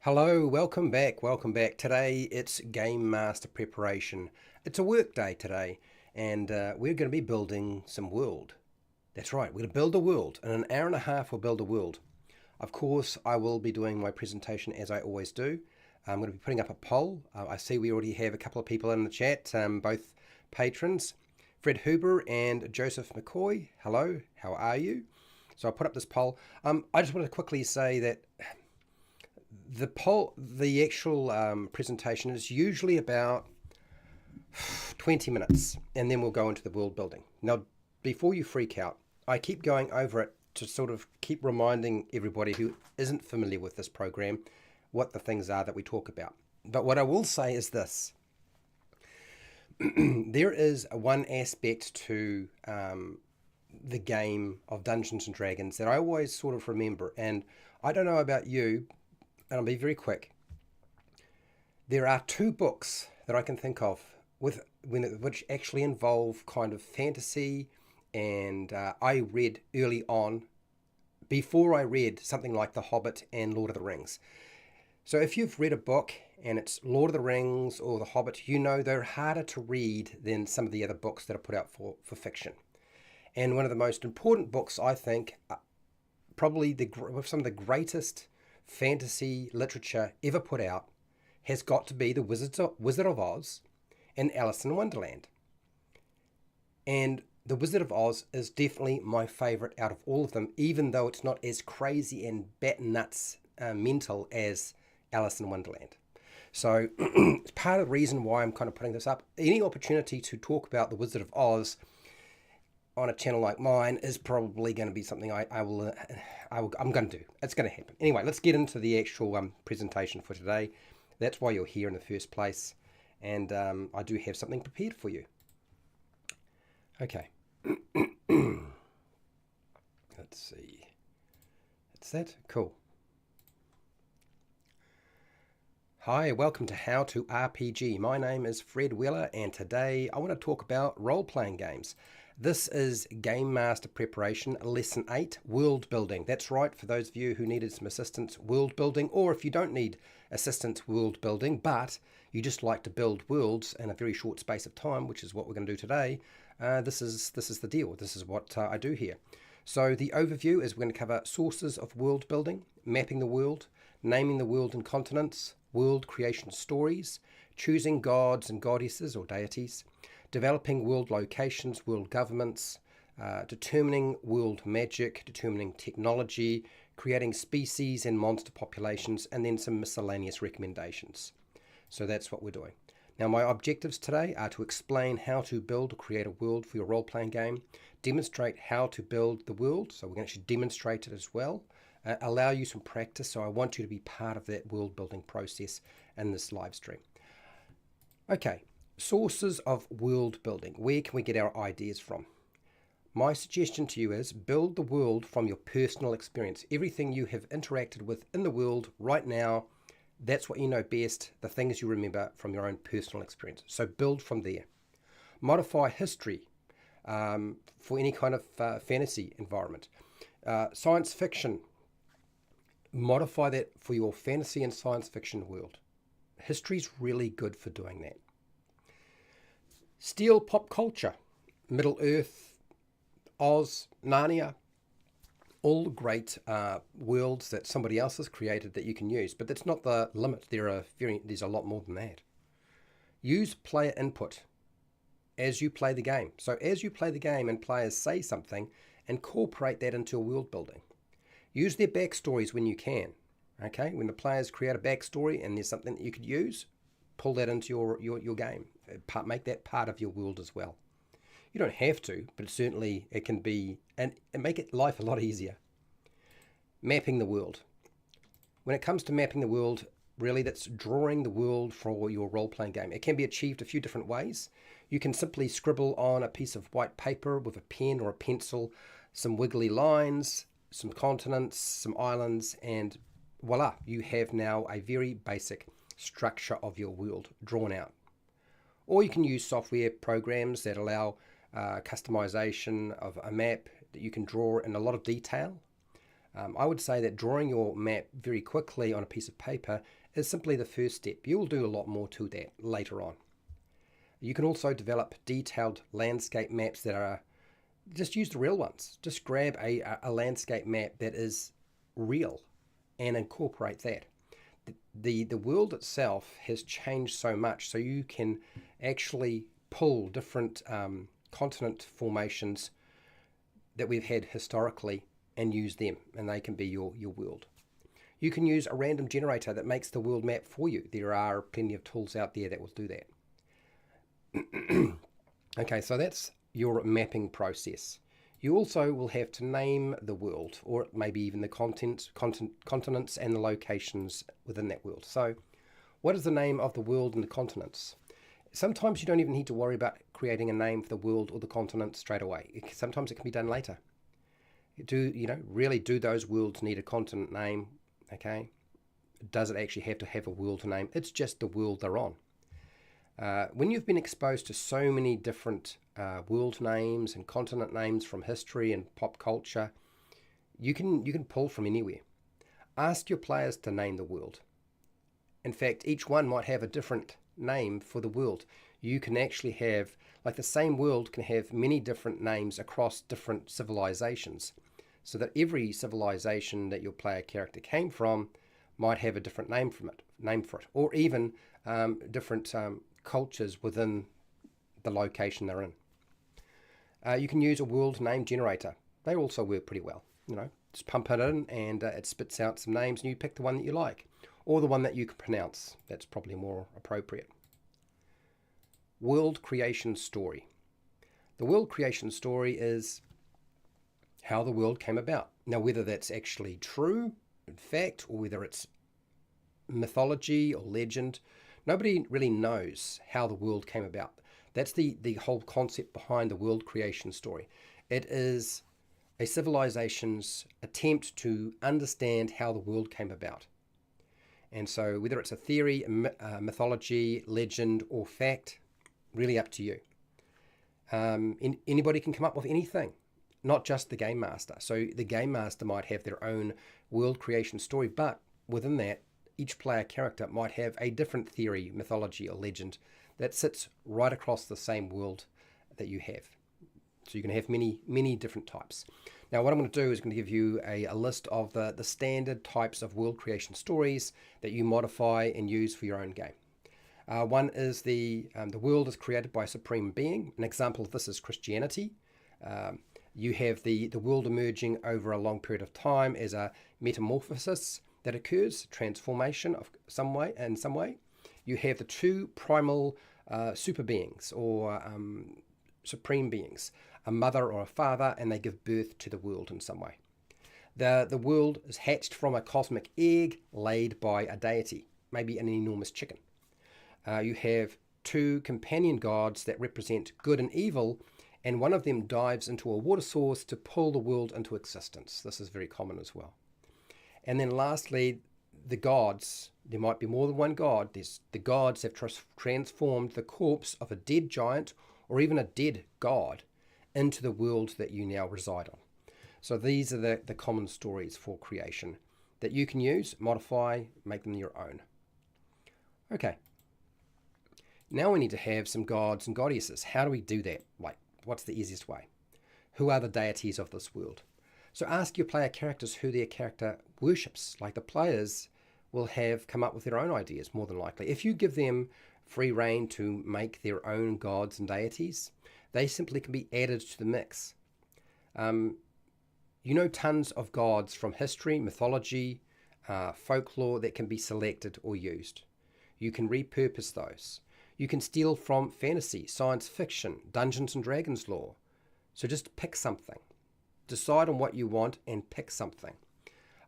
Hello, welcome back, welcome back. Today it's Game Master preparation. It's a work day today, and we're going to be building some world. That's right, we're going to build a world. In an hour and a half, we'll build a world. Of course, I will be doing my presentation as I always do. I'm going to be putting up a poll. I see we already have a couple of people in the chat, both patrons, Fred Huber and Joseph McCoy. Hello, how are you? So I put up this poll. I just want to quickly say that the actual presentation is usually about 20 minutes, and then we'll go into the world building. Now, before you freak out, I keep going over it to sort of keep reminding everybody who isn't familiar with this program what the things are that we talk about. But what I will say is this. There is one aspect to the game of Dungeons and Dragons that I always sort of remember, and I don't know about you, and I'll be very quick. There are two books that I can think of which actually involve kind of fantasy, and I read early on, before I read something like The Hobbit and Lord of the Rings. So if you've read a book and it's Lord of the Rings or The Hobbit, you know they're harder to read than some of the other books that are put out for fiction. And one of the most important books, I think, probably some of the greatest fantasy literature ever put out, has got to be The Wizard of Oz and Alice in Wonderland. And The Wizard of Oz is definitely my favourite out of all of them, even though it's not as crazy and bat nuts mental as Alice in Wonderland. So it's part of the reason why I'm kind of putting this up. Any opportunity to talk about The Wizard of Oz on a channel like mine is probably going to be something I'm going to do. It's going to happen. Anyway, let's get into the actual presentation for today. That's why you're here in the first place. And I do have something prepared for you. Okay. Let's see. That's that. Cool. Hi, welcome to How to RPG. My name is Fred Weller, and today I want to talk about role-playing games. This is Game Master Preparation, Lesson 8, World Building. That's right, for those of you who needed some assistance world building, or if you don't need assistance world building, but you just like to build worlds in a very short space of time, which is what we're going to do today, this is the deal. This is what I do here. So the overview is we're going to cover sources of world building, mapping the world, naming the world and continents, world creation stories, choosing gods and goddesses or deities, developing world locations, world governments, determining world magic, determining technology, creating species and monster populations, and then some miscellaneous recommendations. So that's what we're doing. Now, my objectives today are to explain how to build or create a world for your role-playing game, demonstrate how to build the world, so we're going to actually demonstrate it as well, allow you some practice, so I want you to be part of that world building process in this live stream. Okay, sources of world building. Where can we get our ideas from? My suggestion to you is build the world from your personal experience. Everything you have interacted with in the world right now, that's what you know best, the things you remember from your own personal experience. So build from there. Modify history for any kind of fantasy environment. Science fiction. Modify that for your fantasy and science fiction world. History's really good for doing that. Steal pop culture. Middle Earth, Oz, Narnia, all great worlds that somebody else has created that you can use. But that's not the limit. There's a lot more than that. Use player input as you play the game. So as you play the game and players say something, incorporate that into your world building. Use their backstories when you can. Okay, when the players create a backstory and there's something that you could use, pull that into your game. Make that part of your world as well. You don't have to, but certainly it can be, and make it life a lot easier. Mapping the world. When it comes to mapping the world, really that's drawing the world for your role-playing game. It can be achieved a few different ways. You can simply scribble on a piece of white paper with a pen or a pencil, some wiggly lines, some continents, some islands, and voila, you have now a very basic structure of your world drawn out. Or you can use software programs that allow customization of a map that you can draw in a lot of detail. I would say that drawing your map very quickly on a piece of paper is simply the first step. You'll do a lot more to that later on. You can also develop detailed landscape maps that are, just use the real ones. Just grab a landscape map that is real and incorporate that. The world itself has changed so much, so you can actually pull different continent formations that we've had historically and use them, and they can be your world. You can use a random generator that makes the world map for you. There are plenty of tools out there that will do that. Okay, so that's your mapping process. You also will have to name the world, or maybe even the continents and the locations within that world. So what is the name of the world and the continents? Sometimes you don't even need to worry about creating a name for the world or the continent straight away. Sometimes it can be done later. Really do those worlds need a continent name? Okay. Does it actually have to have a world name? It's just the world they're on. When you've been exposed to so many different world names and continent names from history and pop culture, you can pull from anywhere. Ask your players to name the world. In fact, each one might have a different name for the world. You can actually have, like, the same world can have many different names across different civilizations, so that every civilization that your player character came from might have a different name for it, or even different cultures within the location they're in. You can use a world name generator. They also work pretty well. Just pump it in and it spits out some names, and you pick the one that you like, or the one that you can pronounce. That's probably more appropriate. World creation story. The world creation story is how the world came about. Now, whether that's actually true, in fact, or whether it's mythology or legend, nobody really knows how the world came about. That's the whole concept behind the world creation story. It is a civilization's attempt to understand how the world came about. And so whether it's a theory, mythology, legend, or fact, really up to you. Anybody can come up with anything, not just the game master. So the game master might have their own world creation story, but within that, each player character might have a different theory, mythology, or legend that sits right across the same world that you have. So you can have many different types. Now, what I'm going to do is going to give you a list of the standard types of world creation stories that you modify and use for your own game. One is the world is created by a supreme being. An example of this is Christianity. You have the world emerging over a long period of time as a metamorphosis that occurs, transformation of some way. You have the two primal super beings or supreme beings, a mother or a father, and they give birth to the world in some way. The world is hatched from a cosmic egg laid by a deity, maybe an enormous chicken. You have two companion gods that represent good and evil, and one of them dives into a water source to pull the world into existence. This is very common as well. And then lastly, the gods. There might be more than one god. The gods have transformed the corpse of a dead giant or even a dead god into the world that you now reside on. So these are the common stories for creation that you can use, modify, make them your own. Okay. Now we need to have some gods and goddesses. How do we do that? Like, what's the easiest way? Who are the deities of this world? So ask your player characters who their character worships. Like, the players will have come up with their own ideas, more than likely. If you give them free rein to make their own gods and deities, they simply can be added to the mix. Tons of gods from history, mythology, folklore that can be selected or used. You can repurpose those. You can steal from fantasy, science fiction, Dungeons and Dragons lore. So just pick something. Decide on what you want and pick something.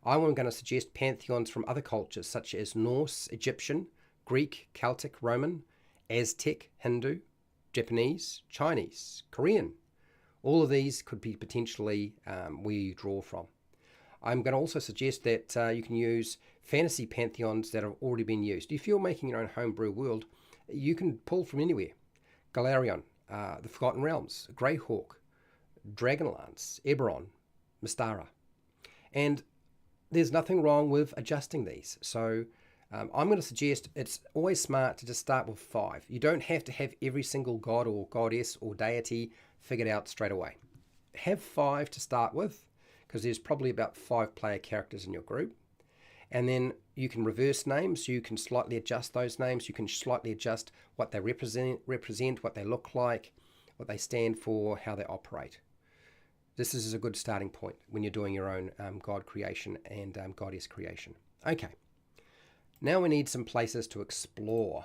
I'm going to suggest pantheons from other cultures such as Norse, Egyptian, Greek, Celtic, Roman, Aztec, Hindu, Japanese, Chinese, Korean. All of these could be potentially where you draw from. I'm going to also suggest that you can use fantasy pantheons that have already been used. If you're making your own homebrew world, you can pull from anywhere. Galarion, the Forgotten Realms, Greyhawk, Dragonlance, Eberron, Mystara. And there's nothing wrong with adjusting these. So I'm going to suggest it's always smart to just start with 5. You don't have to have every single god or goddess or deity figured out straight away. Have 5 to start with, because there's probably about 5 player characters in your group. And then you can reverse names. You can slightly adjust those names. You can slightly adjust what they represent, what they look like, what they stand for, how they operate. This is a good starting point when you're doing your own god creation and goddess creation. Okay, now we need some places to explore.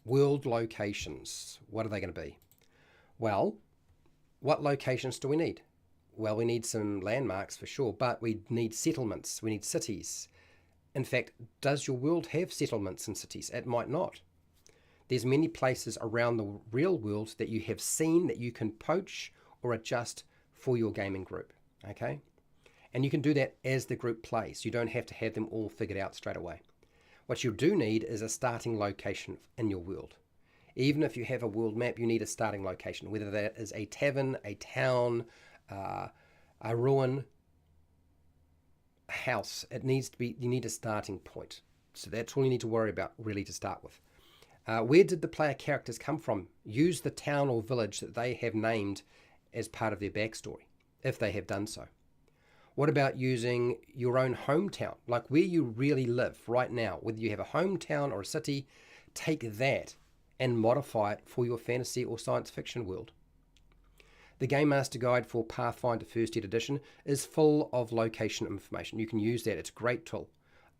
World locations. What are they going to be? Well, what locations do we need? Well, we need some landmarks for sure, but we need settlements. We need cities. In fact, does your world have settlements and cities? It might not. There's many places around the real world that you have seen that you can poach or adjust for your gaming group, okay? And you can do that as the group plays. You don't have to have them all figured out straight away. What you do need is a starting location in your world. Even if you have a world map, you need a starting location, whether that is a tavern, a town, a ruin, a house. It needs to be, you need a starting point. So that's all you need to worry about really to start with. Where did the player characters come from? Use the town or village that they have named as part of their backstory, if they have done so. What about using your own hometown, like where you really live right now? Whether you have a hometown or a city, take that and modify it for your fantasy or science fiction world. The Game Master Guide for Pathfinder First Ed Edition is full of location information. You can use that. It's a great tool.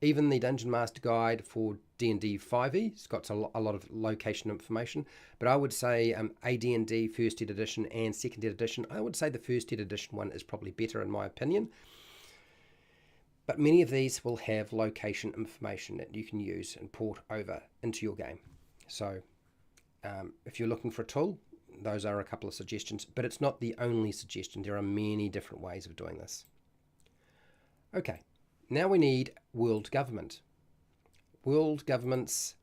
Even the Dungeon Master Guide for D&D 5e has got a lot of location information. But I would say AD&D First Ed Edition and Second Ed Edition, I would say the First Ed Edition one is probably better in my opinion. But many of these will have location information that you can use and port over into your game. So if you're looking for a tool, those are a couple of suggestions, but it's not the only suggestion. There are many different ways of doing this. Okay, now we need world government. World governments,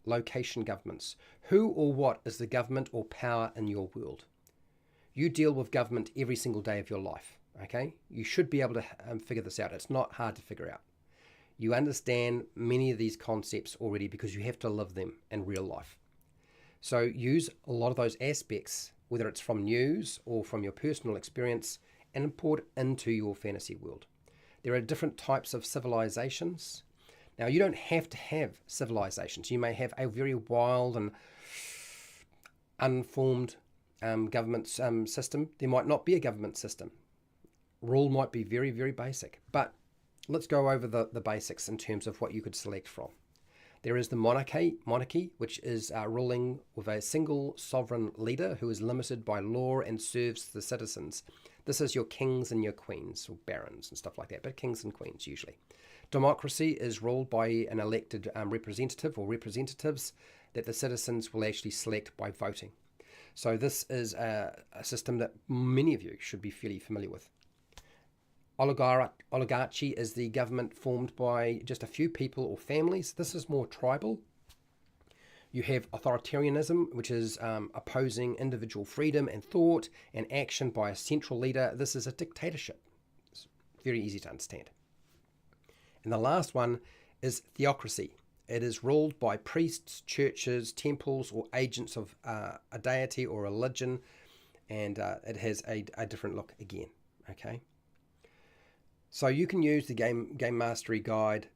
location governments. Who or what is the government or power in your world? You deal with government every single day of your life, okay? You should be able to figure this out. It's not hard to figure out. You understand many of these concepts already because you have to live them in real life. So use a lot of those aspects, whether it's from news or from your personal experience, and import it into your fantasy world. There are different types of civilizations. Now, you don't have to have civilizations. You may have a very wild and unformed government system. There might not be a government system. Rule might be very, very basic. But let's go over the basics in terms of what you could select from. There is the monarchy, which is ruling with a single sovereign leader who is limited by law and serves the citizens. This is your kings and your queens, or barons and stuff like that, but kings and queens usually. Democracy is ruled by an elected representative or representatives that the citizens will actually select by voting. So this is a system that many of you should be fairly familiar with. Oligarchy is the government formed by just a few people or families. This is more tribal. You have authoritarianism, which is opposing individual freedom and thought and action by a central leader. This is a dictatorship. It's very easy to understand. And the last one is theocracy. It is ruled by priests, churches, temples, or agents of a deity or religion, and it has a different look again. Okay. So you can use the Game Mastery Guide,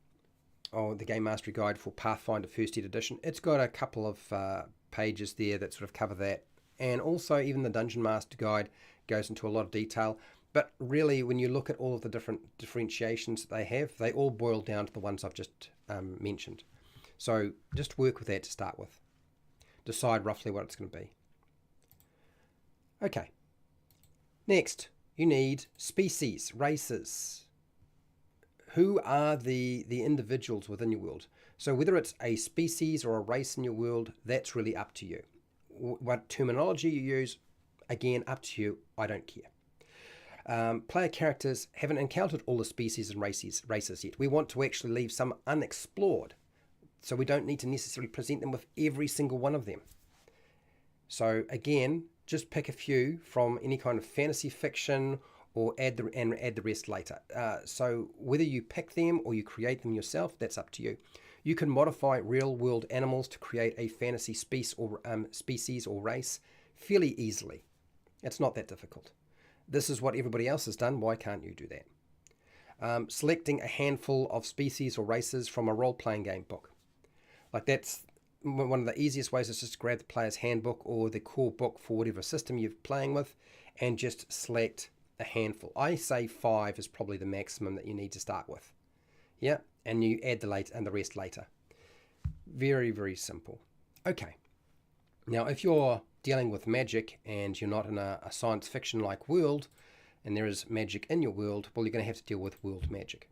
or the Game Mastery Guide for Pathfinder First Ed Edition. It's got a couple of pages there that sort of cover that. And also even the Dungeon Master Guide goes into a lot of detail. But really, when you look at all of the different differentiations that they have, they all boil down to the ones I've just mentioned. So just work with that to start with. Decide roughly what it's going to be. Okay. Next, you need species, races. Who are the individuals within your world? So whether it's a species or a race in your world, that's really up to you. What terminology you use, again, up to you. I don't care. Player characters haven't encountered all the species and races yet. We want to actually leave some unexplored. So we don't need to necessarily present them with every single one of them. So again, just pick a few from any kind of fantasy fiction or add the rest later. So whether you pick them or you create them yourself, that's up to you. You can modify real-world animals to create a fantasy species or race fairly easily. It's not that difficult. This is what everybody else has done. Why can't you do that? Selecting a handful of species or races from a role-playing game book. Like that's one of the easiest ways is just to grab the player's handbook or the core book for whatever system you're playing with and just select a handful. I say 5 is probably the maximum that you need to start with. Yeah, and you add the rest later. Very, very simple. Okay. Now, if you're dealing with magic and you're not in a science fiction-like world and there is magic in your world, well, you're going to have to deal with world magic.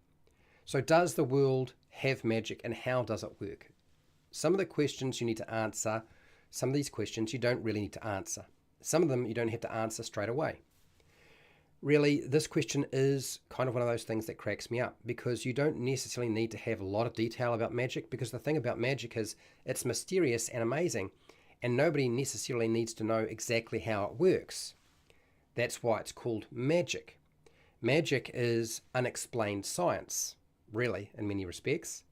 So does the world have magic and how does it work? Some of the questions you need to answer, some of these questions you don't really need to answer. Some of them you don't have to answer straight away. Really, this question is kind of one of those things that cracks me up because you don't necessarily need to have a lot of detail about magic because the thing about magic is it's mysterious and amazing and nobody necessarily needs to know exactly how it works. That's why it's called magic. Magic is unexplained science, really, in many respects.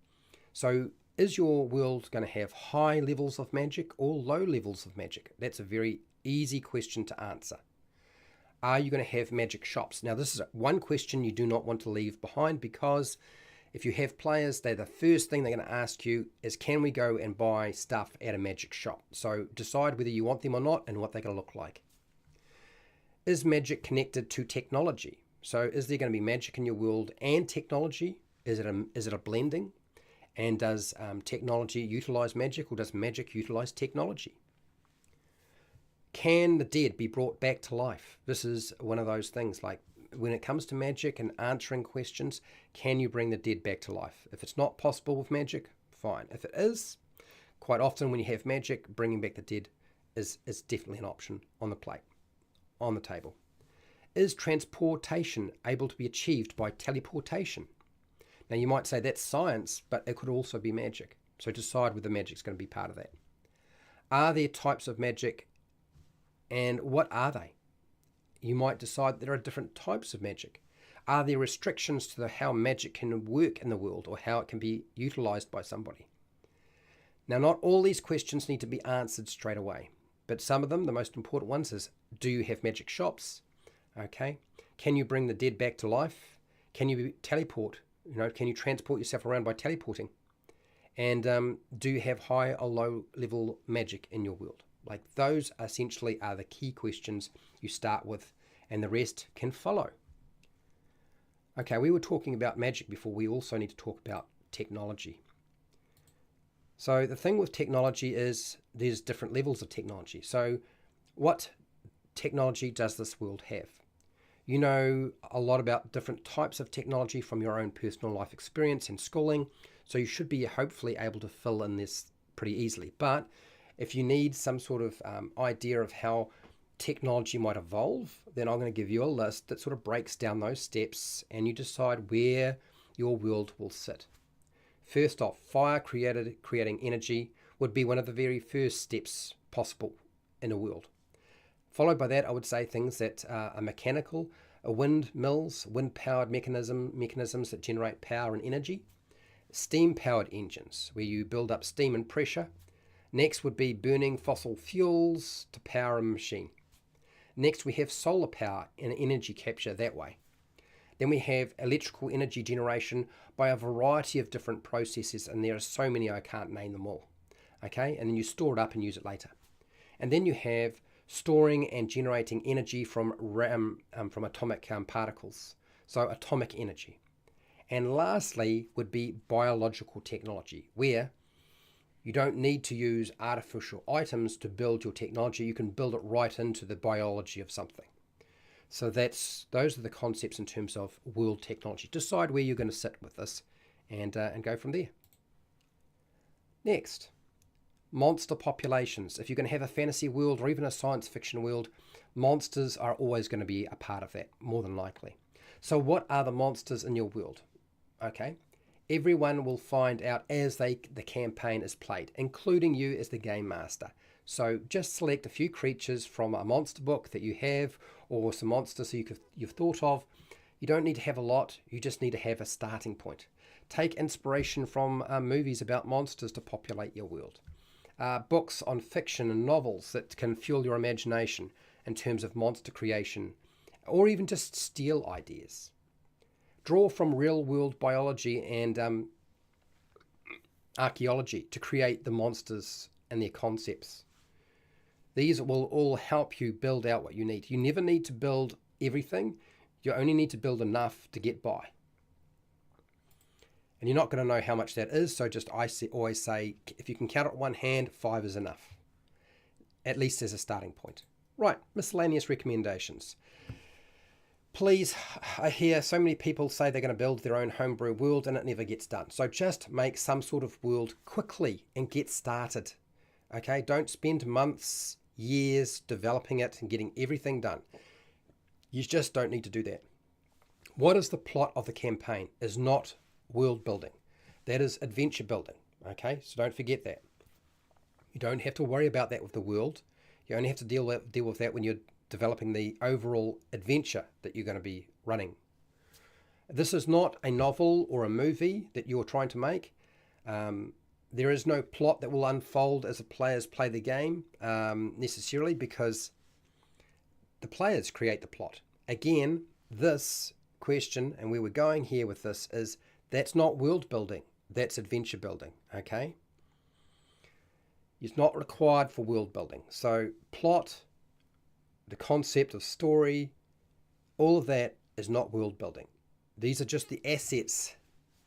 So is your world going to have high levels of magic or low levels of magic? That's a very easy question to answer. Are you going to have magic shops? Now, this is one question you do not want to leave behind because if you have players, the first thing they're going to ask you is, can we go and buy stuff at a magic shop? So decide whether you want them or not and what they're going to look like. Is magic connected to technology? So is there going to be magic in your world and technology? Is it a blending? And does technology utilize magic or does magic utilize technology? Can the dead be brought back to life? This is one of those things, like when it comes to magic and answering questions, can you bring the dead back to life? If it's not possible with magic, fine. If it is, quite often when you have magic, bringing back the dead is definitely an option on the table. Is transportation able to be achieved by teleportation? Now you might say that's science, but it could also be magic. So decide whether magic's going to be part of that. Are there types of magic and what are they? You might decide there are different types of magic. Are there restrictions to how magic can work in the world or how it can be utilized by somebody? Now, not all these questions need to be answered straight away, but some of them, the most important ones, is do you have magic shops? Okay. Can you bring the dead back to life? Can you teleport? Can you transport yourself around by teleporting? And do you have high or low level magic in your world? Like those essentially are the key questions you start with and the rest can follow. Okay, we were talking about magic before. We also need to talk about technology. So the thing with technology is there's different levels of technology. So what technology does this world have? You know a lot about different types of technology from your own personal life experience and schooling. So you should be hopefully able to fill in this pretty easily. But if you need some sort of idea of how technology might evolve, then I'm going to give you a list that sort of breaks down those steps and you decide where your world will sit. First off, fire creating energy would be one of the very first steps possible in a world. Followed by that, I would say things that are mechanical, windmills, wind-powered mechanisms that generate power and energy, steam-powered engines, where you build up steam and pressure. Next would be burning fossil fuels to power a machine. Next, we have solar power and energy capture that way. Then we have electrical energy generation by a variety of different processes, and there are so many I can't name them all. Okay, and then you store it up and use it later. And then you have storing and generating energy from atomic particles, so atomic energy. And lastly would be biological technology, where you don't need to use artificial items to build your technology. You can build it right into the biology of something. So those are the concepts in terms of world technology. Decide where you're going to sit with this and go from there. Next, monster populations. If you're going to have a fantasy world or even a science fiction world, monsters are always going to be a part of that, more than likely. So what are the monsters in your world? Okay. Everyone will find out as the campaign is played, including you as the game master. So just select a few creatures from a monster book that you have, or some monsters you've thought of. You don't need to have a lot, you just need to have a starting point. Take inspiration from movies about monsters to populate your world. Books on fiction and novels that can fuel your imagination in terms of monster creation, or even just steal ideas. Draw from real world biology and archaeology to create the monsters and their concepts. These will all help you build out what you need. You never need to build everything. You only need to build enough to get by. And you're not going to know how much that is, so always say, if you can count it on one hand, 5 is enough, at least as a starting point. Right, miscellaneous recommendations. Please, I hear so many people say they're going to build their own homebrew world and it never gets done. So just make some sort of world quickly and get started. Okay, don't spend months, years developing it and getting everything done. You just don't need to do that. What is the plot of the campaign is not world building. That is adventure building. Okay, so don't forget that. You don't have to worry about that with the world. You only have to deal with that when you're developing the overall adventure that you're going to be running. This is not a novel or a movie that you're trying to make. There is no plot that will unfold as the players play the game necessarily, because the players create the plot. Again, this question and where we're going here with this is that's not world building, that's adventure building, okay? It's not required for world building. So plot, the concept of story, all of that is not world building. These are just the assets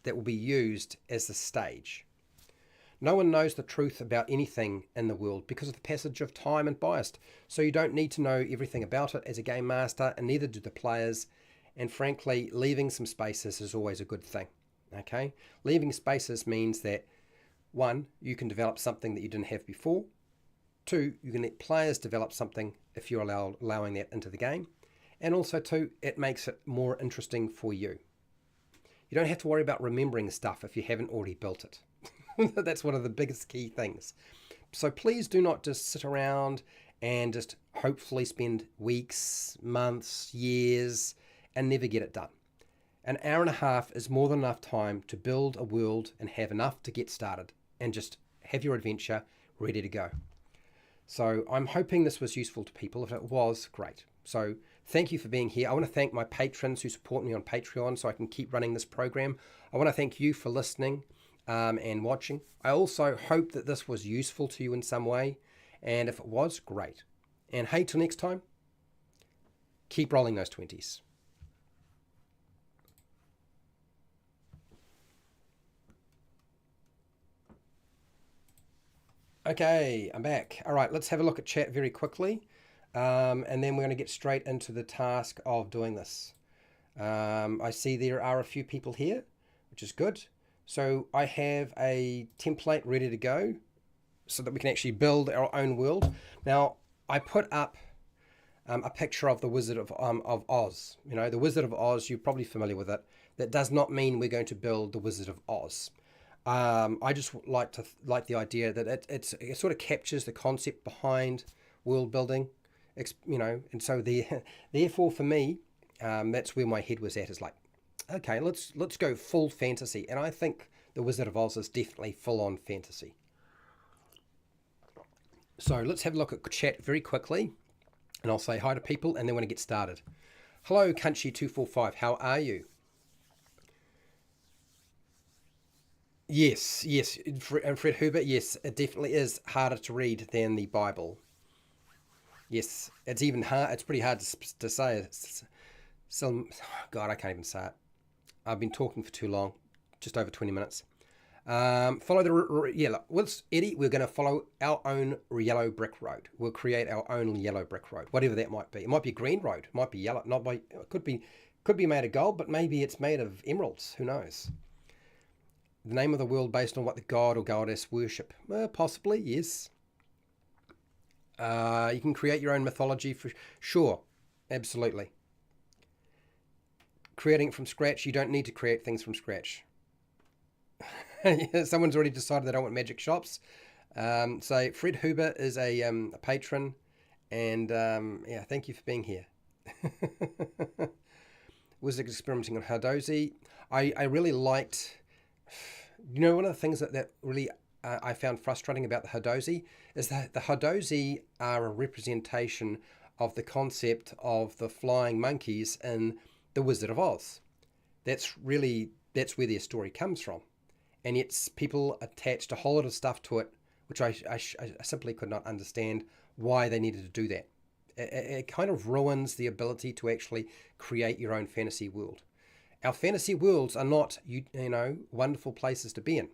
that will be used as the stage. No one knows the truth about anything in the world because of the passage of time and bias. So you don't need to know everything about it as a game master, and neither do the players. And frankly, leaving some spaces is always a good thing. Okay? Leaving spaces means that, 1, you can develop something that you didn't have before. 2, you can let players develop something if you're allowing that into the game. And also 2, it makes it more interesting for you. You don't have to worry about remembering stuff if you haven't already built it. That's one of the biggest key things. So please do not just sit around and just hopefully spend weeks, months, years, and never get it done. An hour and a half is more than enough time to build a world and have enough to get started and just have your adventure ready to go. So I'm hoping this was useful to people. If it was, great. So thank you for being here. I want to thank my patrons who support me on Patreon so I can keep running this program. I want to thank you for listening and watching. I also hope that this was useful to you in some way. And if it was, great. And hey, till next time, keep rolling those 20s. Okay, I'm back. All right, let's have a look at chat very quickly. And then we're going to get straight into the task of doing this. I see there are a few people here, which is good. So I have a template ready to go so that we can actually build our own world. Now, I put up a picture of the Wizard of Oz. You know, the Wizard of Oz, you're probably familiar with it. That does not mean we're going to build the Wizard of Oz. I just like the idea that it sort of captures the concept behind world building, you know, and so therefore for me, that's where my head was at. Is like, okay, let's go full fantasy, and I think the Wizard of Oz is definitely full on fantasy. So let's have a look at chat very quickly, and I'll say hi to people, and then we're going to get started. Hello, Country245, how are you? Yes, and Fred Hubert, yes, it definitely is harder to read than the Bible. Yes, it's even hard. It's pretty hard to say. So, God, I can't even say it. I've been talking for too long, just over 20 minutes. Follow the yellow. With Eddie, we're going to follow our own yellow brick road. We'll create our own yellow brick road, whatever that might be. It might be a green road. It might be yellow. It could be made of gold, but maybe it's made of emeralds. Who knows? The name of the world based on what the god or goddess worship. Possibly, yes. You can create your own mythology for sure. Absolutely. Creating it from scratch, you don't need to create things from scratch. Someone's already decided they don't want magic shops. So Fred Huber is a patron, and yeah, thank you for being here. Was experimenting on Hadozi. I really liked, one of the things that really I found frustrating about the Hadozi is that the Hadozi are a representation of the concept of the flying monkeys in The Wizard of Oz. That's where their story comes from. And yet people attached a whole lot of stuff to it, which I simply could not understand why they needed to do that. It kind of ruins the ability to actually create your own fantasy world. Our fantasy worlds are not, wonderful places to be in.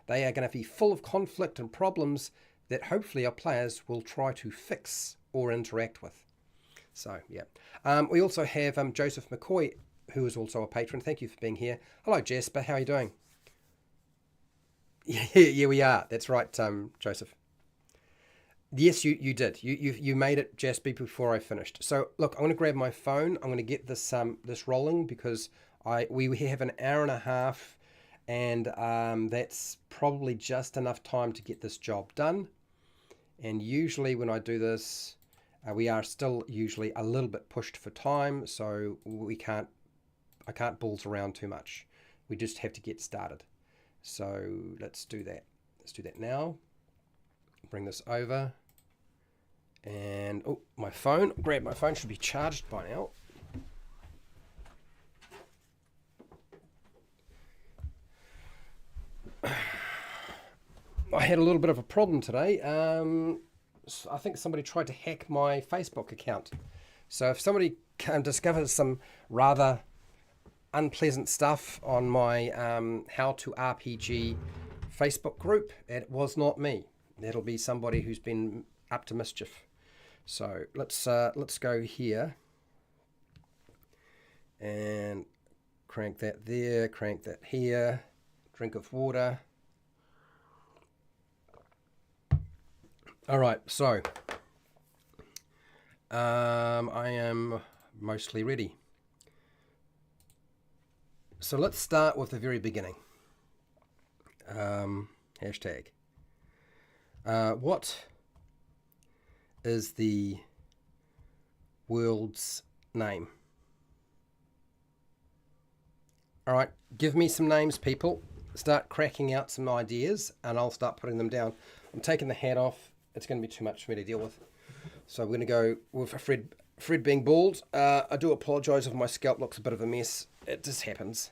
They are going to be full of conflict and problems that hopefully our players will try to fix or interact with. So, yeah. We also have Joseph McCoy, who is also a patron. Thank you for being here. Hello, Jasper. How are you doing? Yeah, we are. That's right, Joseph. Yes, you did. You made it just before I finished. So look, I'm going to grab my phone. I'm going to get this rolling because we have an hour and a half, and that's probably just enough time to get this job done. And usually when I do this, we are still usually a little bit pushed for time, so I can't balls around too much. We just have to get started. So let's do that. Let's do that now. Bring this over. And, oh, my phone. Grab my phone. Should be charged by now. I had a little bit of a problem today. I think somebody tried to hack my Facebook account. So if somebody discovers some rather unpleasant stuff on my How to RPG Facebook group, it was not me. That'll be somebody who's been up to mischief. So let's go here and crank that there, crank that here, drink of water. All right, so I am mostly ready. So let's start with the very beginning. Hashtag. What is the world's name? All right, give me some names, people. Start cracking out some ideas, and I'll start putting them down. I'm taking the hat off. It's going to be too much for me to deal with. So we're going to go with Fred being bald. I do apologise if my scalp looks a bit of a mess. It just happens.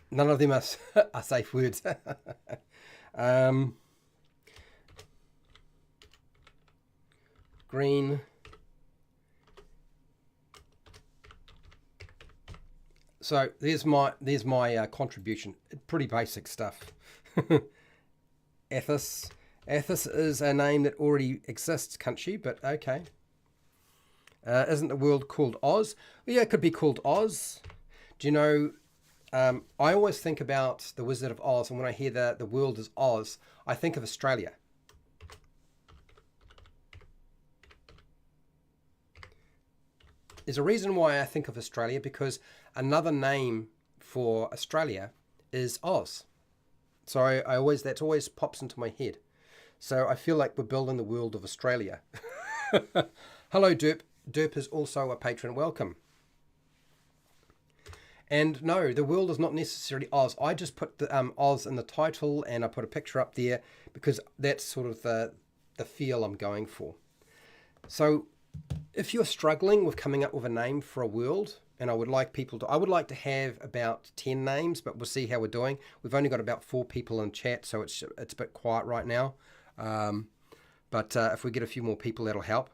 None of them are safe words. Green. So there's my contribution. Pretty basic stuff. Athos. Athos is a name that already exists, country, but okay. Isn't the world called Oz? Well, yeah, it could be called Oz. Do you know, I always think about the Wizard of Oz, and when I hear that the world is Oz, I think of Australia. There's a reason why I think of Australia, because another name for Australia is Oz. So that always pops into my head. So I feel like we're building the world of Australia. Hello, Derp. Derp is also a patron. Welcome. And no, the world is not necessarily Oz. I just put the Oz in the title, and I put a picture up there because that's sort of the feel I'm going for. So if you're struggling with coming up with a name for a world, and I would like to have about 10 names, but we'll see how we're doing. We've only got about 4 people in chat, so it's a bit quiet right now. But if we get a few more people, that'll help.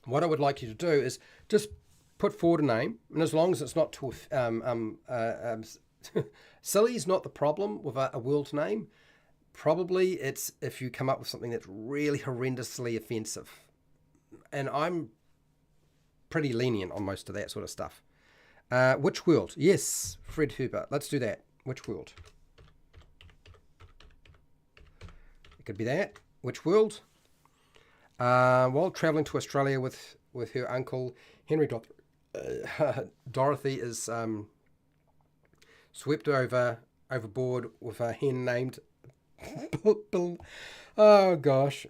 What I would like you to do is just put forward a name, and as long as it's not too silly is not the problem with a world name. Probably it's if you come up with something that's really horrendously offensive. And I'm pretty lenient on most of that sort of stuff. Which world? Yes, Fred Huber. Let's do that. Which world? It could be that. Which world? While traveling to Australia with her uncle, Henry Dorothy is swept over overboard with a hen named Bill. Oh gosh.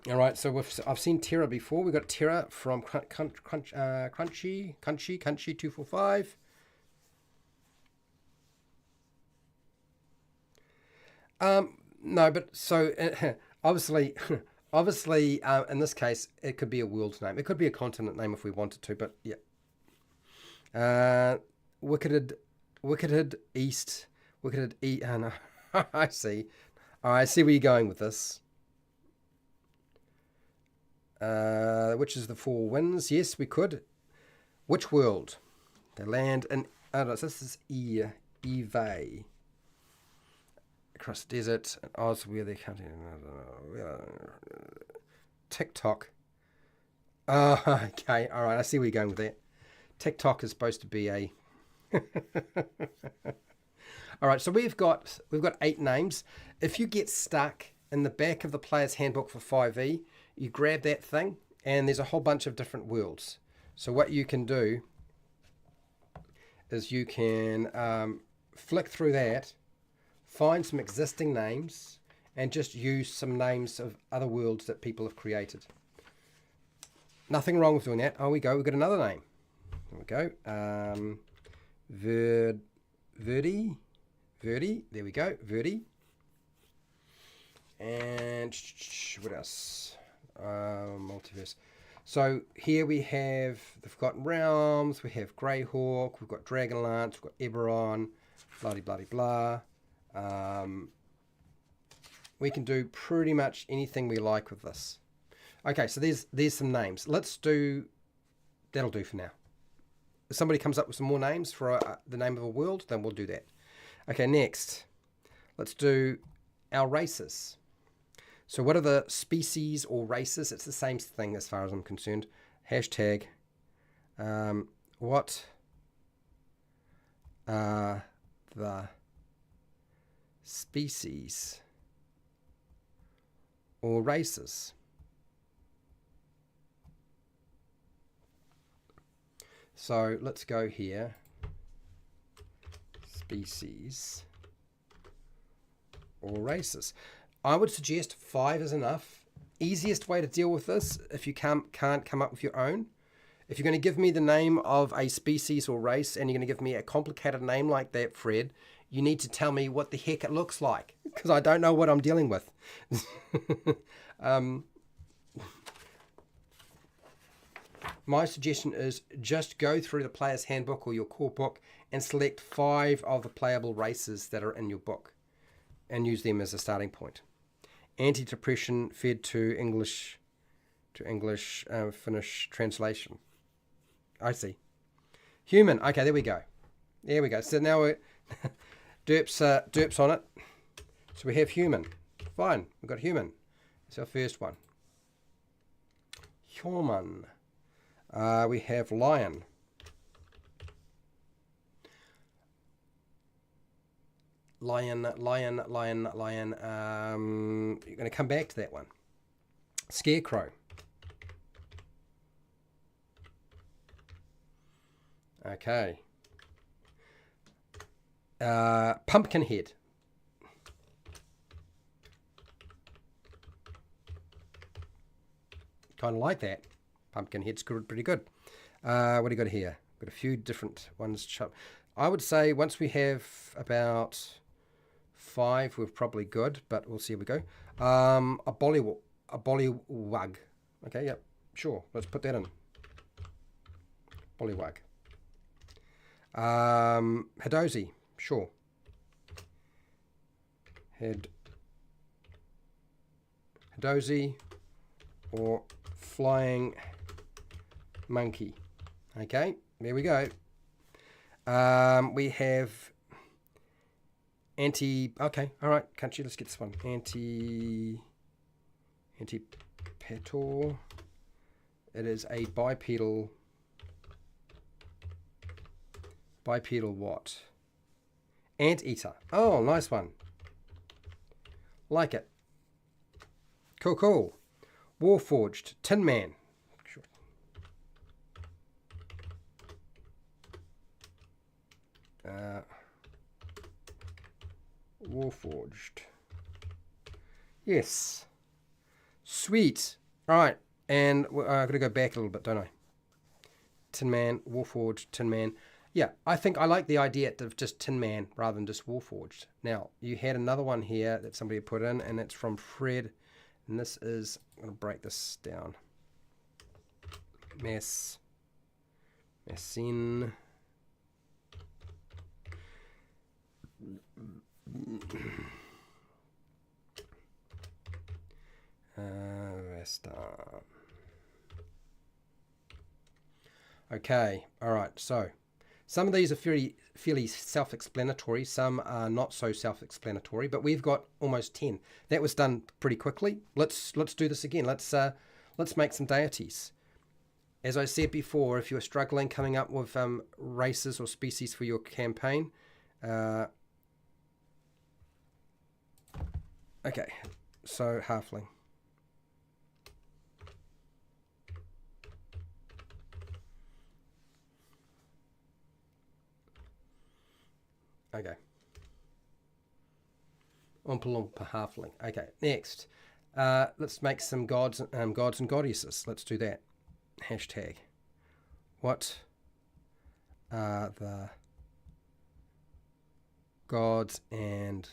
All right, so I've seen Terra before. We got Terra from Crunchy 245. No, but so obviously, in this case, it could be a world name. It could be a continent name if we wanted to. But yeah, Wicketed, Wicketed East, Wicketed East. No, I see. I see where you're going with this. Which is the four winds? Yes, we could. Which world? The land in. Oh, no, so this is Eve. Across the desert and Oz, where they come TikTok. Oh, okay, all right. I see where you're going with that. TikTok is supposed to be a. All right, so we've got 8 names. If you get stuck in the back of the player's handbook for 5e, you grab that thing, and there's a whole bunch of different worlds. So what you can do is you can flick through that, find some existing names, and just use some names of other worlds that people have created. Nothing wrong with doing that. Oh, we go. We've got another name. There we go. Verdi. There we go. Verdi. And what else? Multiverse. So here we have the Forgotten Realms, we have Greyhawk, we've got Dragonlance, we've got Eberron, blah. We can do pretty much anything we like with this. Okay, so there's some names. That'll do for now. If somebody comes up with some more names for the name of a world, then we'll do that. Okay, next, let's do our races. So what are the species or races? It's the same thing as far as I'm concerned. Hashtag, what are the species or races? So let's go here. Species or races. I would suggest 5 is enough. Easiest way to deal with this, if you can't come up with your own. If you're going to give me the name of a species or race and you're going to give me a complicated name like that, Fred, you need to tell me what the heck it looks like, because I don't know what I'm dealing with. My suggestion is just go through the player's handbook or your core book and select 5 of the playable races that are in your book and use them as a starting point. Anti-depression fed to English Finnish translation. I see. Human. Okay, there we go. So now we're derps on it. So we have human. Fine. We've got human. It's our first one. Human. We have lion. Lion. You're going to come back to that one. Scarecrow. Okay. Pumpkinhead. Kind of like that. Pumpkinhead's pretty good. What do you got here? Got a few different ones. I would say once we have about 5, we're probably good, but we'll see how we go. A bollywug. Okay, yep, sure. Let's put that in. Bollywug. Hadozi, sure. Hadozi or flying monkey. Okay, there we go. We have okay, all right, country, let's get this one. Antipetal. It is a bipedal what? Anteater. Oh, nice one. Like it. Cool. Warforged. Tin Man. Sure. Warforged. Yes. Sweet. All right. And I've got to go back a little bit, don't I? Tin Man, Warforged, Tin Man. Yeah, I think I like the idea of just Tin Man rather than just Warforged. Now, you had another one here that somebody put in, and it's from Fred. And this is, I'm going to break this down. Messin. Okay, all right, so some of these are fairly self-explanatory, some are not so self-explanatory, but we've got almost 10. That was done pretty quickly. Let's do this again. Let's make some deities. As I said before, if you're struggling coming up with races or species for your campaign, okay, so halfling. Okay. Oompa Loompa halfling. Okay, next. Let's make some gods and goddesses. Let's do that. Hashtag. What are the gods and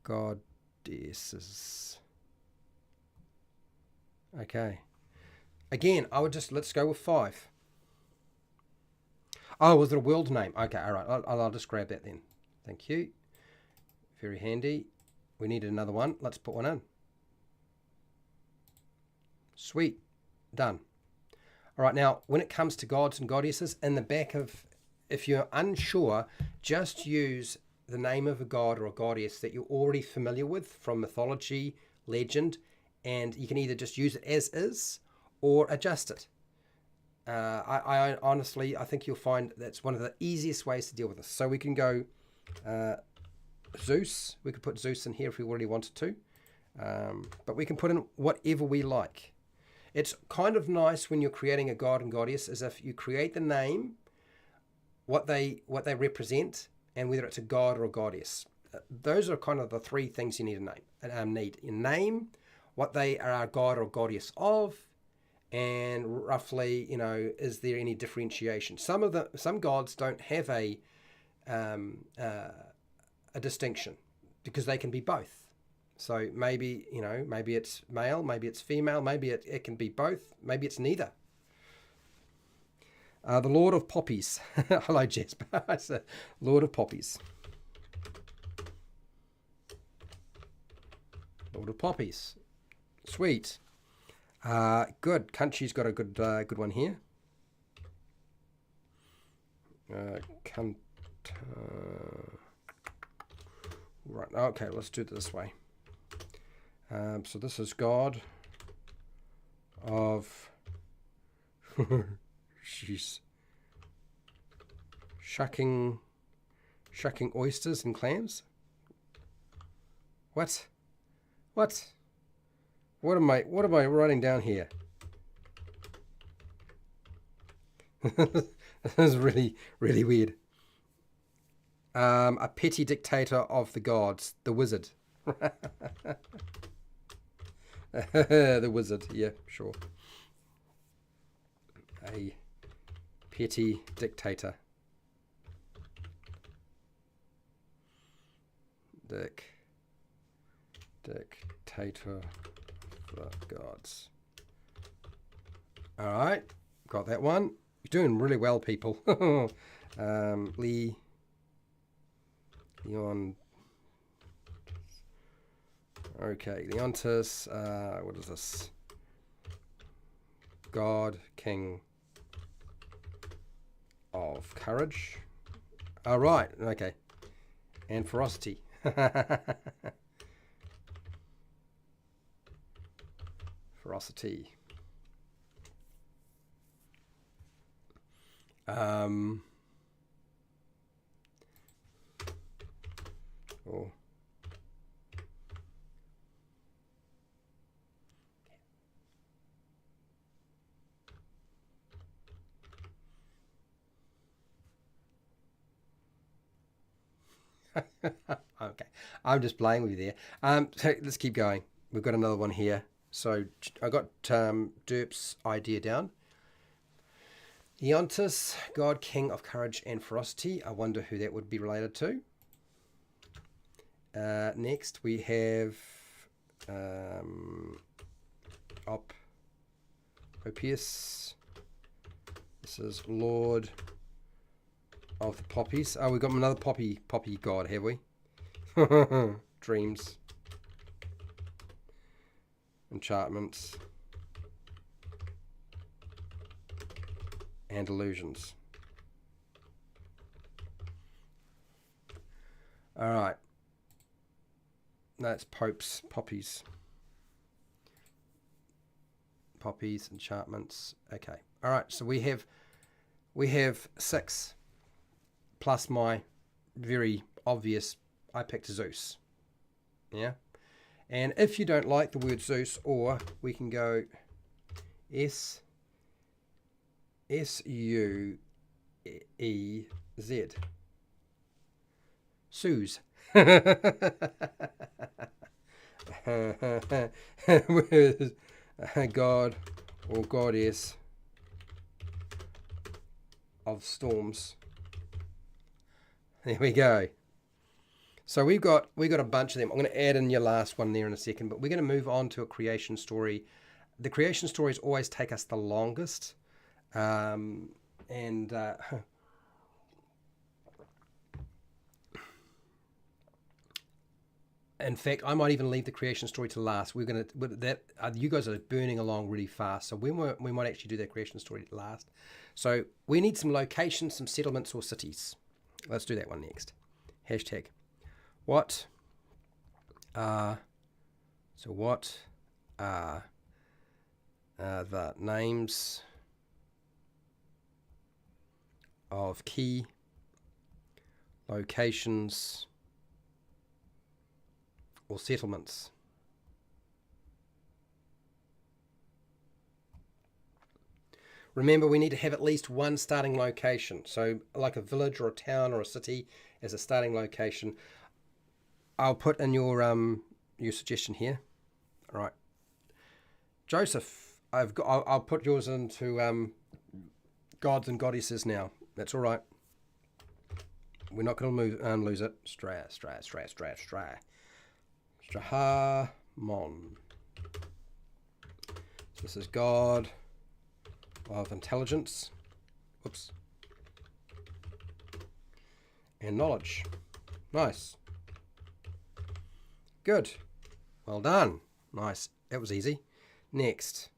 goddesses? Okay. Again, I would just, let's go with 5. Oh, was it a world name? Okay, all right. I'll just grab that then. Thank you. Very handy. We needed another one. Let's put one in. Sweet. Done. All right, now, when it comes to gods and goddesses, in the back of, if you're unsure, just use the name of a god or a goddess that you're already familiar with from mythology, legend, and you can either just use it as is or adjust it. I honestly, I think you'll find that's one of the easiest ways to deal with this. So we can go Zeus. We could put Zeus in here if we really wanted to. But we can put in whatever we like. It's kind of nice when you're creating a god and goddess is if you create the name, what they represent, and whether it's a god or a goddess. Those are kind of the 3 things you need to need. Your name, what they are a god or goddess of, and roughly, is there any differentiation? Some gods don't have a distinction because they can be both. So maybe maybe it's male, maybe it's female, maybe it can be both, maybe it's neither. The Lord of Poppies. Hello, Jasper. It's the Lord of Poppies. Lord of Poppies. Sweet. Good. Country's got a good one here. Right. Okay. Let's do it this way. So this is God of. Jeez. Shucking oysters and clams. What? What am I writing down here? This is really, really weird. A petty dictator of the gods, the wizard. The wizard, yeah, sure. A petty dictator. Dictator of the gods. All right, got that one. You're doing really well, people. Leon. Okay, Leontis. What is this? God, King of Courage. All right, okay. And Ferocity. Ferocity. Oh. Okay, I'm just playing with you there. So let's keep going. We've got another one here. So I got Derp's idea down. Eontis, god, king of courage and ferocity. I wonder who that would be related to. Next we have Opius. This is Lord of the Poppies. Oh, we've got another poppy god, have we? Dreams. Enchantments. And illusions. Alright. That's popes, poppies. Poppies, enchantments. Okay. Alright, so we have 6 plus my very obvious, I picked Zeus. Yeah. And if you don't like the word Zeus, or we can go S-U-E-Z. Suze. God or goddess of storms. There we go. So we got a bunch of them. I'm going to add in your last one there in a second, but we're going to move on to a creation story. The creation stories always take us the longest. In fact, I might even leave the creation story to last. We're gonna you guys are burning along really fast, so we might actually do that creation story last. So we need some locations, some settlements or cities. Let's do that one next. Hashtag. What are the names of key locations or settlements? Remember, we need to have at least one starting location. So like a village or a town or a city as a starting location. I'll put in your suggestion here. All right. Joseph, I'll put yours into gods and goddesses now. That's all right. We're not going to lose it. Strahamon. This is god of intelligence. Whoops. And knowledge. Nice. Good. Well done. Nice. That was easy. Next.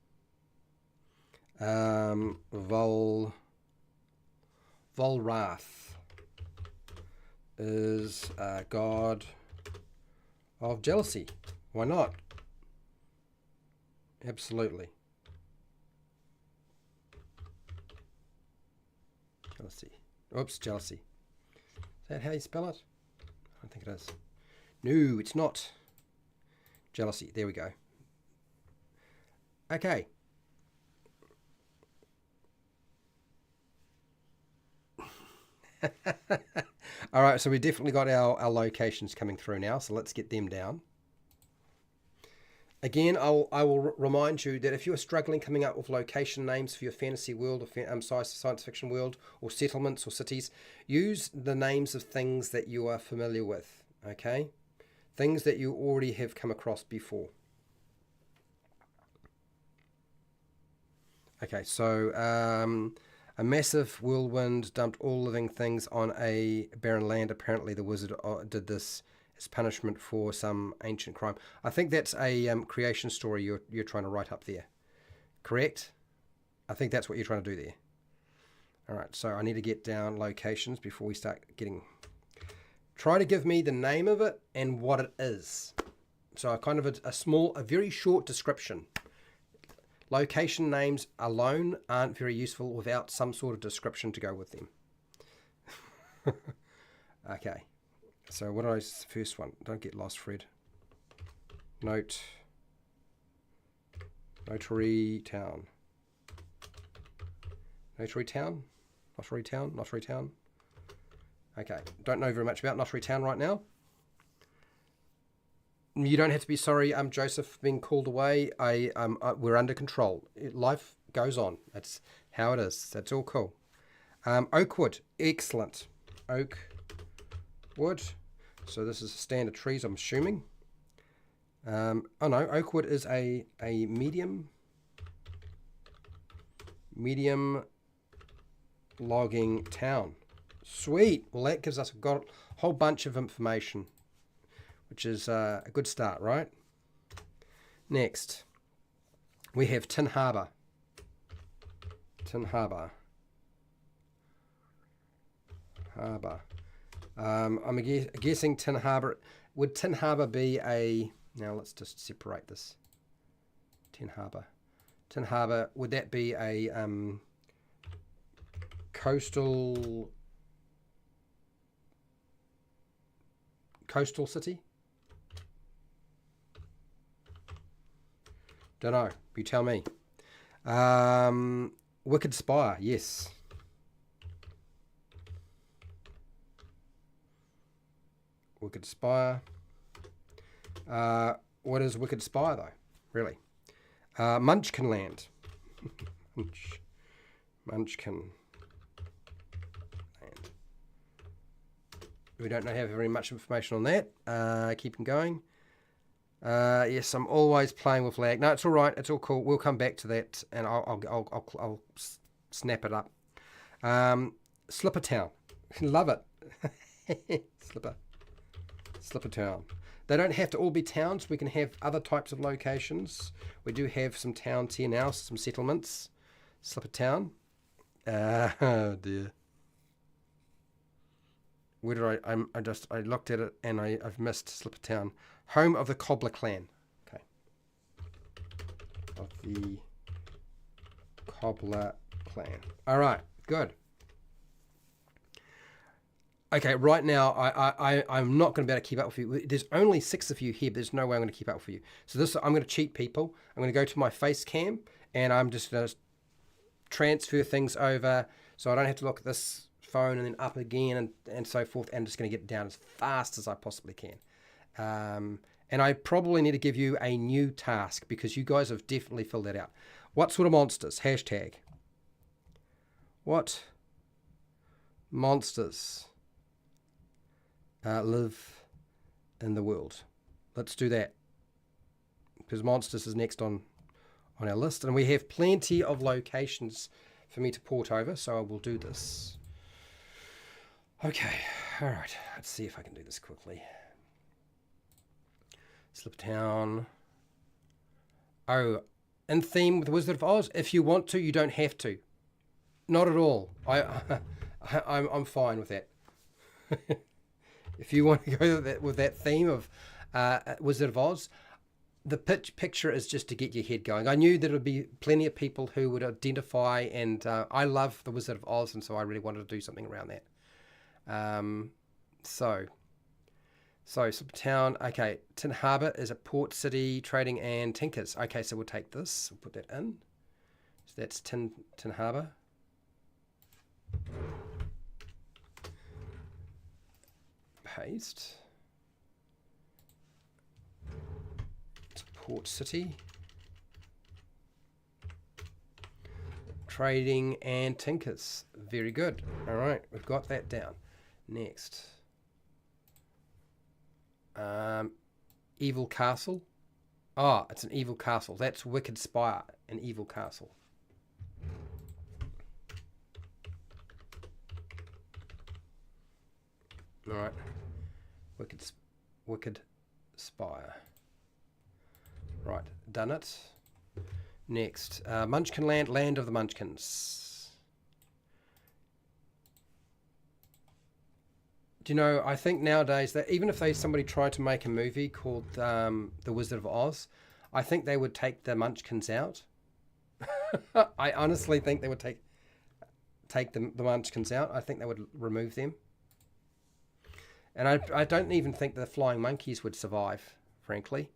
Volrath is a god of jealousy. Why not? Absolutely. Jealousy. Oops, jealousy. Is that how you spell it? I don't think it is. No, it's not. Jealousy. There we go. Okay. All right, so we definitely got our locations coming through now, so let's get them down. Again, I will remind you that if you are struggling coming up with location names for your fantasy world or science fiction world or settlements or cities, use the names of things that you are familiar with, okay? Things that you already have come across before. Okay, so a massive whirlwind dumped all living things on a barren land. Apparently the wizard did this as punishment for some ancient crime. I think that's a creation story you're trying to write up there. Correct? I think that's what you're trying to do there. All right, so I need to get down locations before we start getting... Try to give me the name of it and what it is. So kind of a very short description. Location names alone aren't very useful without some sort of description to go with them. Okay. So what is the first one? Don't get lost, Fred. Notary town. Notary town? Notary town? Notary town? Okay. Don't know very much about Notary town right now. You don't have to be sorry, Joseph, being called away. We're under control. Life goes on. That's how it is. That's all cool. Oakwood, excellent. Oakwood. So this is standard trees, I'm assuming. Oh no, Oakwood is a medium logging town. Sweet. Well, that gives us a whole bunch of information, which is a good start, right? Next, we have Tin Harbour. Tin Harbour. I'm guessing Tin Harbour. Would Tin Harbour be a... Now let's just separate this. Tin Harbour. Tin Harbour, would that be a coastal city? Don't know. You tell me. Wicked Spire, yes. Wicked Spire. What is Wicked Spire, though? Really? Munchkin Land. Munchkin Land. We don't have very much information on that. Keeping going. Yes, I'm always playing with lag. No, it's all right. It's all cool. We'll come back to that, and I'll snap it up. Slipper Town. Love it. Slipper Town. They don't have to all be towns. We can have other types of locations. We do have some towns here now, some settlements. Slipper Town. Oh dear. Where did I looked at it and I've missed Slipper Town. Home of the Cobbler clan. Okay. Of the Cobbler clan. All right. Good. Okay, right now, I'm not going to be able to keep up with you. There's only 6 of you here, but there's no way I'm going to keep up with you. So I'm going to cheat people. I'm going to go to my face cam, and I'm just going to transfer things over so I don't have to look at this phone and then up again and so forth. And I'm just going to get it down as fast as I possibly can. And I probably need to give you a new task because you guys have definitely filled that out. What sort of monsters? Hashtag. What monsters live in the world? Let's do that because monsters is next on our list, and we have plenty of locations for me to port over, so I will do this. Okay, all right, let's see if I can do this quickly. Slip Town. Oh, in theme with Wizard of Oz. If you want to, you don't have to. Not at all. I'm fine with that. If you want to go with that theme of Wizard of Oz, the picture is just to get your head going. I knew there would be plenty of people who would identify, and I love the Wizard of Oz, and so I really wanted to do something around that. So Town. Okay, Tin Harbour is a port city, trading and tinkers. Okay, so we'll take this. We'll put that in. So that's Tin Harbour. Paste. It's port city. Trading and tinkers. Very good. All right, we've got that down. Next. Evil Castle. Oh, it's an evil castle. That's Wicked Spire, an evil castle. All right. Wicked Spire. Right, done it. Next, Munchkin Land, Land of the Munchkins. Do you know, I think nowadays that even if somebody tried to make a movie called The Wizard of Oz, I think they would take the Munchkins out. I honestly think they would take the Munchkins out. I think they would remove them. And I don't even think the flying monkeys would survive, frankly.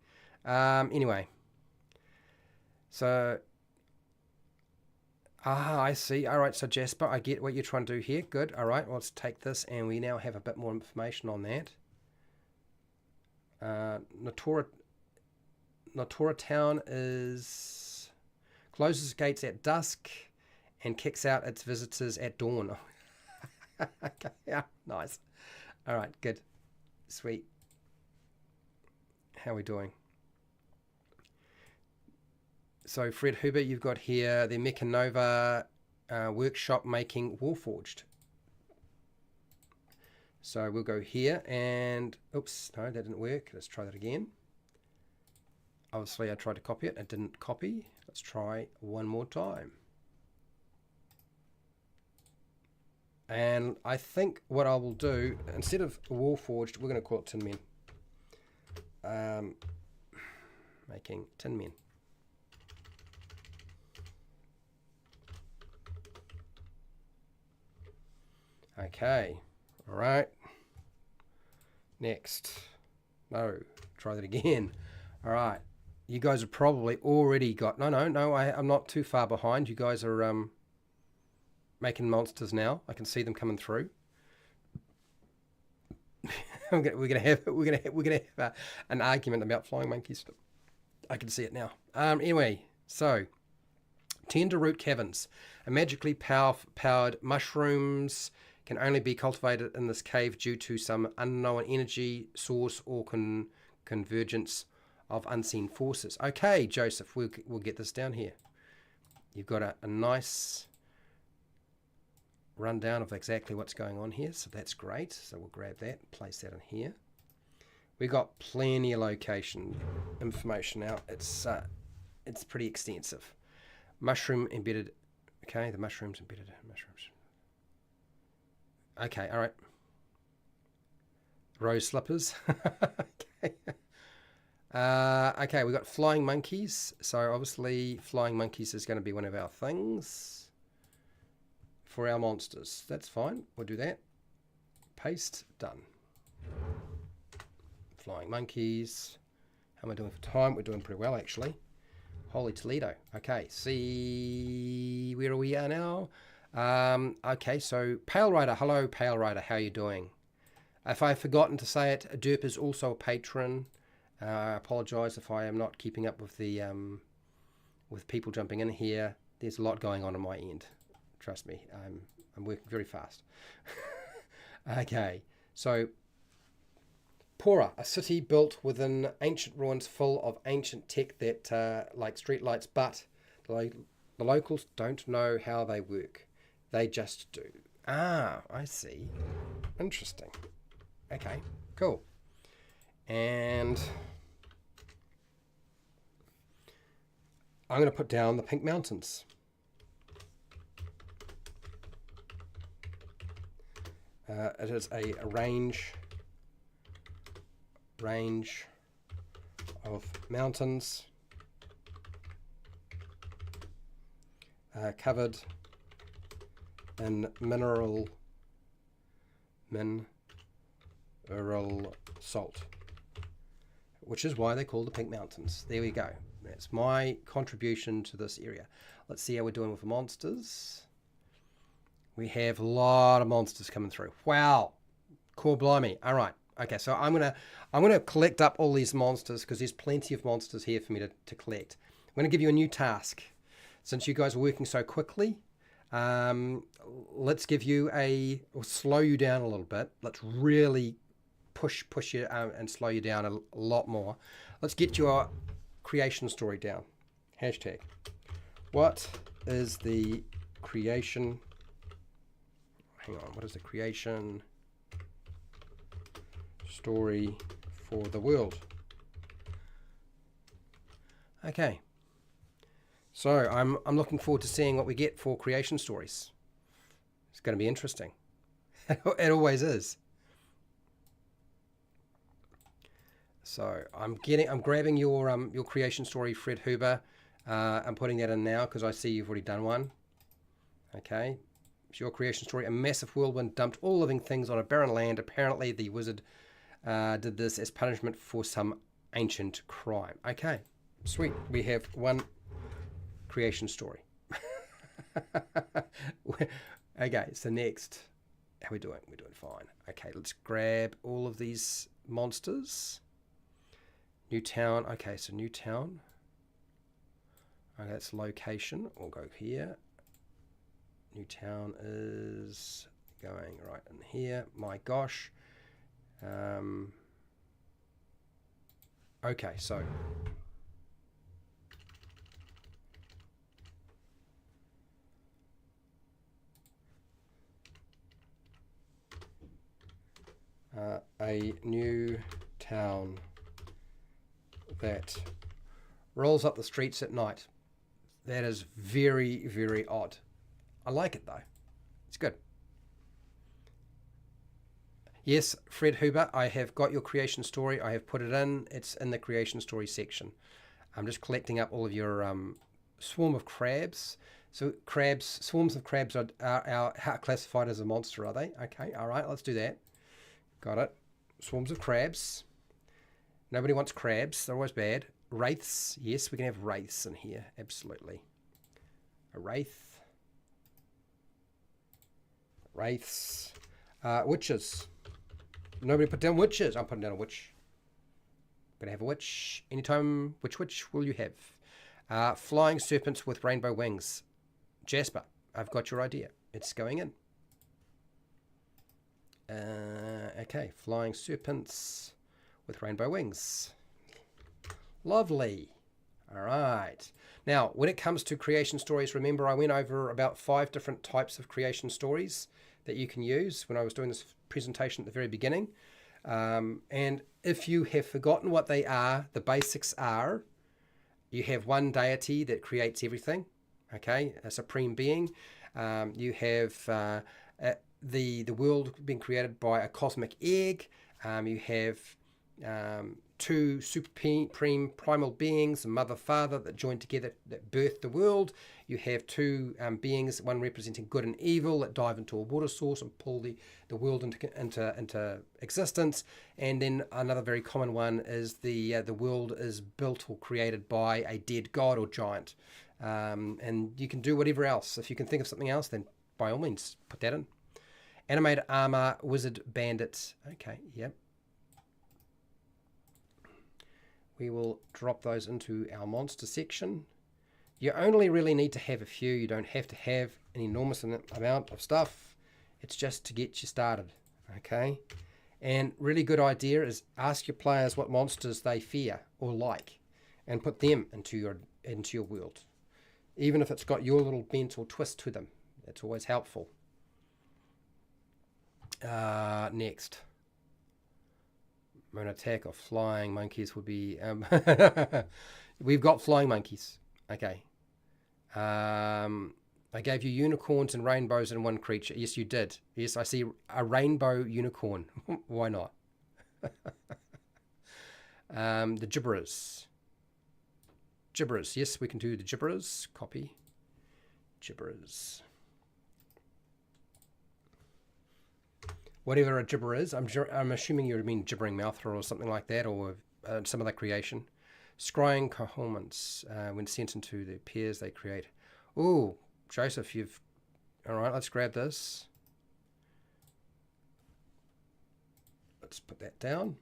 Anyway. So... I see. All right, so Jasper, I get what you're trying to do here. Good. All right, well, let's take this, and we now have a bit more information on that. Natora Town is closes gates at dusk and kicks out its visitors at dawn. Okay, yeah, nice. All right, good, sweet. How are we doing? So Fred Huber, you've got here the Mechanova workshop making Warforged. So we'll go here and, oops, no, that didn't work. Let's try that again. Obviously I tried to copy it, it didn't copy. Let's try one more time. And I think what I will do, instead of Warforged, we're going to call it Tin Men. Making Tin Men. Okay, all right. Next. No, try that again. All right. You guys have probably already got... No, I'm not too far behind. You guys are making monsters now. I can see them coming through. we're gonna have an argument about flying monkeys. I can see it now. Anyway, so tender root caverns, a magically powered mushrooms can only be cultivated in this cave due to some unknown energy source or convergence of unseen forces. Okay, Joseph, we'll get this down here. You've got a nice rundown of exactly what's going on here, so that's great. So we'll grab that and place that in here. We got plenty of location information now. It's pretty extensive. Mushroom embedded. Okay, the mushrooms embedded. Mushrooms. Okay, all right. Rose slippers. Okay. Okay, we got flying monkeys. So obviously flying monkeys is going to be one of our things for our monsters. That's fine. We'll do that. Paste. Done. Flying monkeys. How am I doing for time? We're doing pretty well, actually. Holy Toledo. Okay, see where we are now. Okay, so Pale Rider. Hello, Pale Rider. How are you doing? If I've forgotten to say it, Derp is also a patron. I apologise if I am not keeping up with the with people jumping in here. There's a lot going on my end. Trust me, I'm working very fast. Okay, so Pora, a city built within ancient ruins full of ancient tech that like streetlights, but the locals don't know how they work. They just do. Ah, I see. Interesting. Okay, cool. And I'm going to put down the Pink Mountains. It is a range of mountains covered in mineral salt, which is why they're called the Pink Mountains. There we go. That's my contribution to this area. Let's see how we're doing with the monsters. We have a lot of monsters coming through. Wow, cool, blimey. All right. Okay, so I'm gonna collect up all these monsters because there's plenty of monsters here for me to collect. I'm gonna give you a new task. Since you guys are working so quickly, let's give you we'll slow you down a little bit. Let's really push you and slow you down a lot more. Let's get your creation story down. Hashtag. What is the creation? Hang on. What is the creation story for the world? Okay. So I'm looking forward to seeing what we get for creation stories. It's going to be interesting. It always is. So I'm grabbing your creation story, Fred Huber. I'm putting that in now because I see you've already done one. Okay. It's your creation story. A massive whirlwind dumped all living things on a barren land. Apparently the wizard did this as punishment for some ancient crime. Okay. Sweet. We have one creation story. Okay, so next, how are we doing? We're doing fine. Okay, let's grab all of these monsters. New town. Okay, so new town. Okay, that's location. We'll go here. New town is going right in here. My gosh. Okay, so a new town that rolls up the streets at night. That is very, very odd. I like it though. It's good. Yes, Fred Huber, I have got your creation story. I have put it in. It's in the creation story section. I'm just collecting up all of your swarm of crabs. So crabs, swarms of crabs are classified as a monster, are they? Okay, all right, let's do that. Got it. Swarms of crabs. Nobody wants crabs. They're always bad. Wraiths. Yes, we can have wraiths in here. Absolutely. A wraith. Wraiths. Witches. Nobody put down witches. I'm putting down a witch. Gonna have a witch. Anytime. Which witch will you have? Flying serpents with rainbow wings. Jasper, I've got your idea. It's going in. Okay, flying serpents with rainbow wings. Lovely. All right. Now, when it comes to creation stories, remember I went over about 5 different types of creation stories that you can use when I was doing this presentation at the very beginning. And if you have forgotten what they are, the basics are, you have one deity that creates everything, okay, a supreme being. You have the world being created by a cosmic egg. You have 2 supreme primal beings, a mother, father, that join together, that birth the world. You have 2 beings, one representing good and evil, that dive into a water source and pull the world into existence. And then another very common one is the world is built or created by a dead god or giant. And you can do whatever else. If you can think of something else, then by all means, put that in. Animated armor, wizard, bandit. Okay, yep. We will drop those into our monster section. You only really need to have a few. You don't have to have an enormous amount of stuff. It's just to get you started, okay? And really good idea is ask your players what monsters they fear or like, and put them into your world. Even if it's got your little bent or twist to them, it's always helpful. Next. An attack of flying monkeys would be... we've got flying monkeys. Okay. I gave you unicorns and rainbows in one creature. Yes, you did. Yes, I see a rainbow unicorn. Why not? The gibberers. Gibberers. Yes, we can do the gibberers. Copy. Gibberers. Whatever a gibber is, I'm assuming you mean gibbering mouth or something like that, or some other creation. Scrying cohorments, when sent into the pairs they create. Ooh, Joseph, you've... All right, let's grab this. Let's put that down.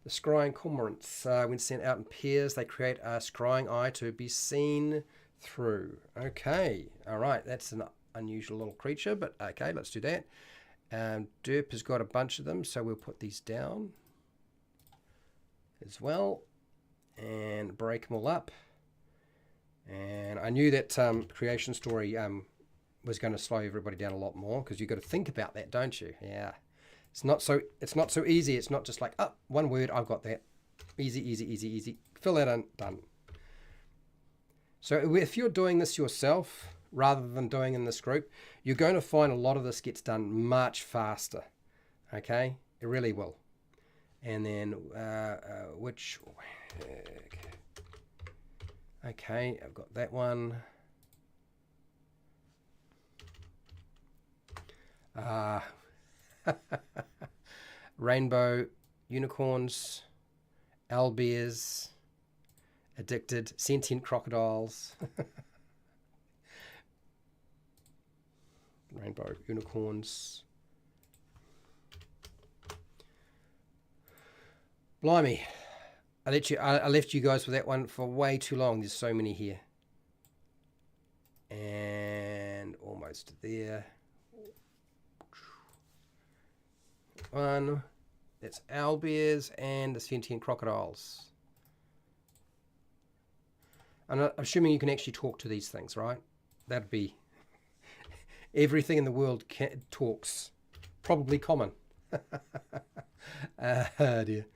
The scrying cormorants, when sent out in pairs, they create a scrying eye to be seen through. Okay, all right, that's an unusual little creature, but okay, let's do that. Derp has got a bunch of them, so we'll put these down as well and break them all up. And I knew that creation story was going to slow everybody down a lot more, because you've got to think about that, don't you? Yeah, it's not so easy. It's not just like, oh, one word, I've got that. Easy. Fill that in, done. So if you're doing this yourself rather than doing in this group, you're going to find a lot of this gets done much faster. Okay, it really will. And then which... Okay, I've got that one. Rainbow unicorns, owlbears, addicted, sentient crocodiles. Rainbow unicorns. Blimey. I left you guys with that one for way too long. There's so many here. And almost there. One. That's owlbears and the sentient crocodiles. I'm assuming you can actually talk to these things, right? That'd be everything in the world talks. Probably common. Dear.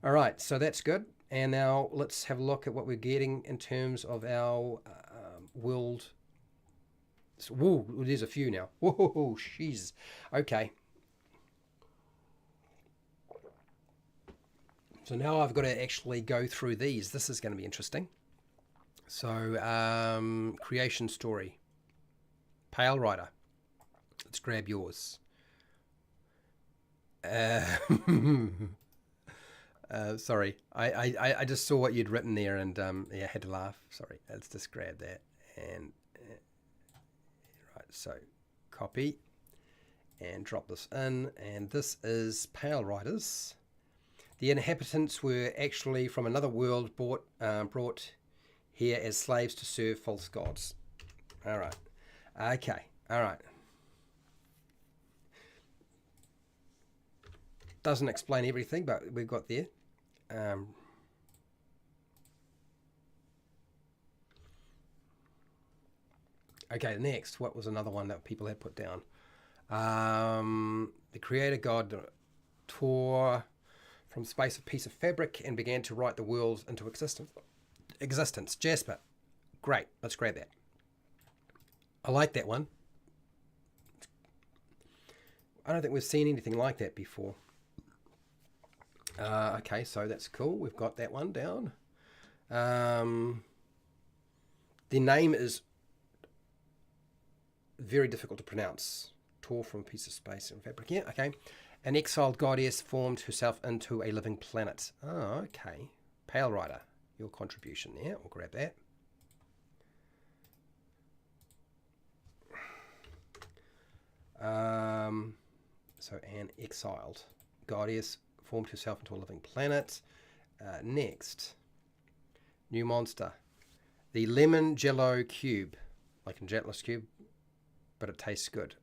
All right, so that's good. And now let's have a look at what we're getting in terms of our world. So, whoa, there's a few now. Whoa, jeez. Okay. So now I've got to actually go through these. This is going to be interesting. So, creation story. Pale Rider. Let's grab yours. Sorry, I just saw what you'd written there and yeah, I had to laugh. Sorry, let's just grab that and right. So, copy and drop this in, and this is Pale Riders. The inhabitants were actually from another world brought here as slaves to serve false gods. All right, okay, all right. Doesn't explain everything, but we've got there. Okay, next, what was another one that people had put down? The creator god tore from space a piece of fabric and began to write the world into existence. Jasper, great. Let's grab that. I like that one. I don't think we've seen anything like that before. Okay, so that's cool. We've got that one down. The name is very difficult to pronounce. Tore from a piece of space and fabric. Yeah, okay. An exiled goddess formed herself into a living planet. Oh, okay. Pale Rider, your contribution there. We'll grab that. So an exiled goddess formed herself into a living planet. Next, new monster, the lemon jello cube, like a Jetless cube, but it tastes good.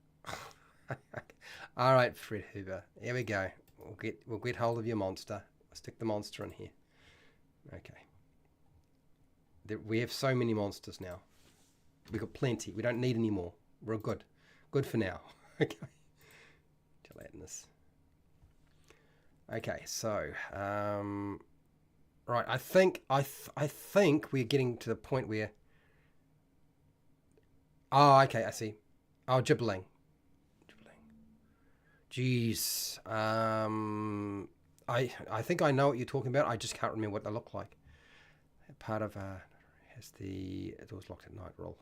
All right, Fred Hoover, here we go. We'll get hold of your monster. I'll stick the monster in here. Okay. We have so many monsters now. We've got plenty. We don't need any more. We're good. Good for now. Okay. Gelatinous. Okay, so right. I think we're getting to the point where. Oh, okay. I see. Oh, gibbling. Jeez. I think I know what you're talking about. I just can't remember what they look like. Part of has the doors locked at night rule.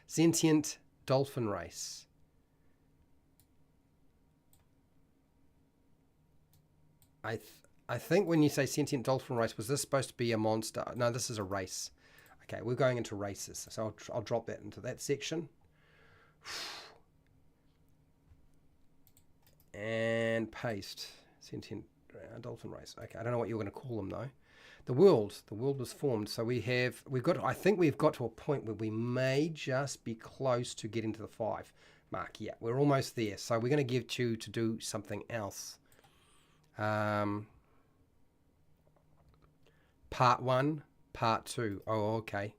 Sentient dolphin race. I think when you say sentient dolphin race, was this supposed to be a monster? No, this is a race. Okay, we're going into races, so I'll drop that into that section. And paste sentient dolphin race. Okay, I don't know what you're going to call them though. The world was formed. So I think we've got to a point where we may just be close to getting to the 5 mark. Yeah, we're almost there. So we're going to give you to do something else. Part 1, part 2. Oh, okay.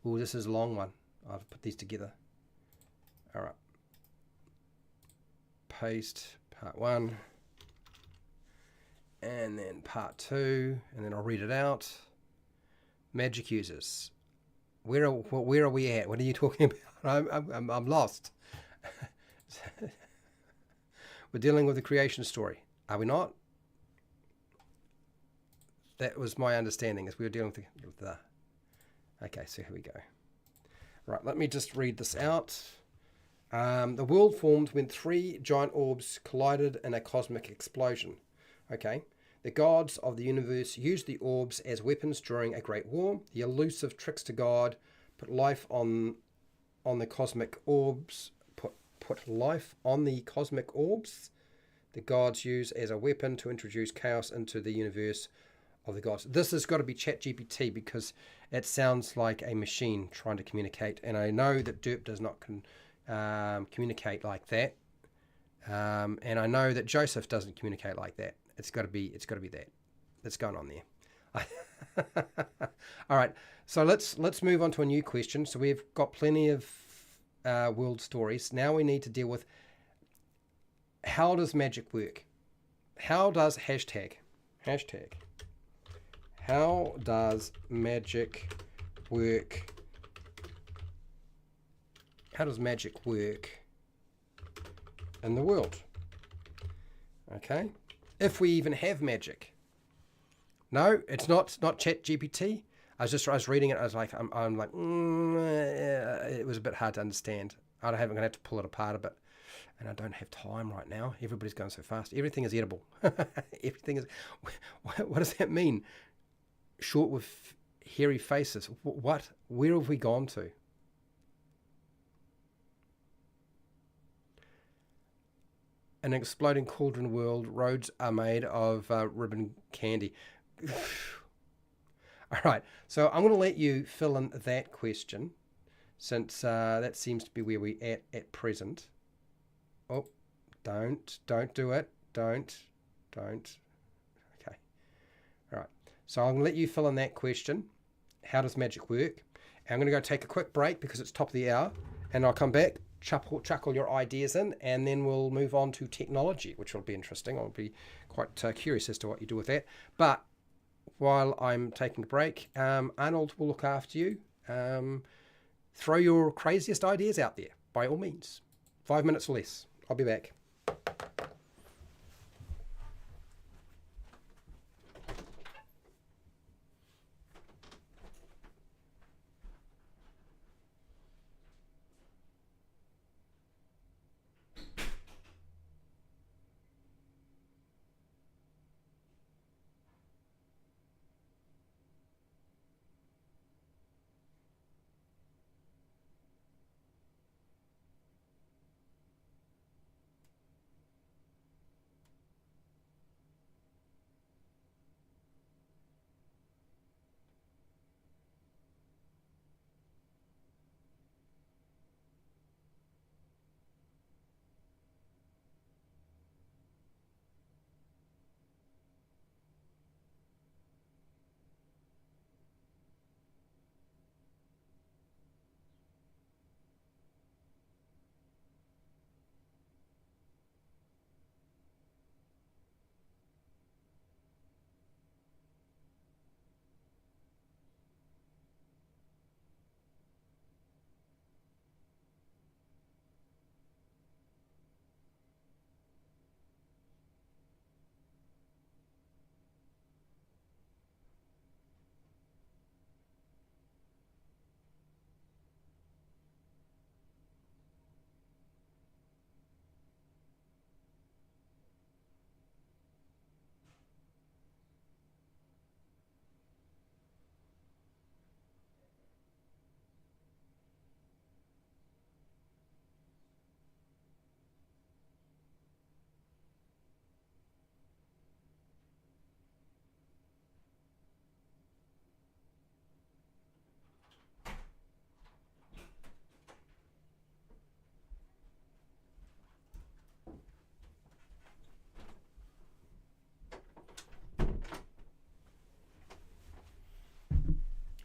Oh, this is a long one. I've put these together. All right. Paste part 1. And then part 2. And then I'll read it out. Magic users. Where are we at? What are you talking about? I'm lost. We're dealing with the creation story. Are we not? That was my understanding as we were dealing with the... Okay, so here we go. Right, let me just read this out. The world formed when 3 giant orbs collided in a cosmic explosion. Okay. The gods of the universe used the orbs as weapons during a great war. The elusive trickster god put life on the cosmic orbs. Put life on the cosmic orbs. the gods use as a weapon to introduce chaos into the universe of the gods. This has got to be ChatGPT because it sounds like a machine trying to communicate, and I know that Derp does not communicate like that, and I know that Joseph doesn't communicate like that. It's got to be that that's going on there. All right, so let's move on to a new question. So we've got plenty of world stories. Now we need to deal with, how does magic work? How does hashtag how does magic work? How does magic work in the world? Okay, if we even have magic. No, it's not ChatGPT. I was reading it. I was like, I'm like, it was a bit hard to understand. I'm going to have to pull it apart a bit, and I don't have time right now. Everybody's going so fast. Everything is edible. Everything is. What does that mean? Short with hairy faces. What? Where have we gone to? An exploding cauldron world. Roads are made of ribbon candy. All right, so I'm going to let you fill in that question, since that seems to be where we at present. Oh, don't do it. Don't. Okay. All right. So I'm going to let you fill in that question. How does magic work? And I'm going to go take a quick break because it's top of the hour, and I'll come back, chuckle your ideas in, and then we'll move on to technology, which will be interesting. I'll be quite curious as to what you do with that. But while I'm taking a break, Arnold will look after you. Throw your craziest ideas out there, by all means. 5 minutes or less. I'll be back.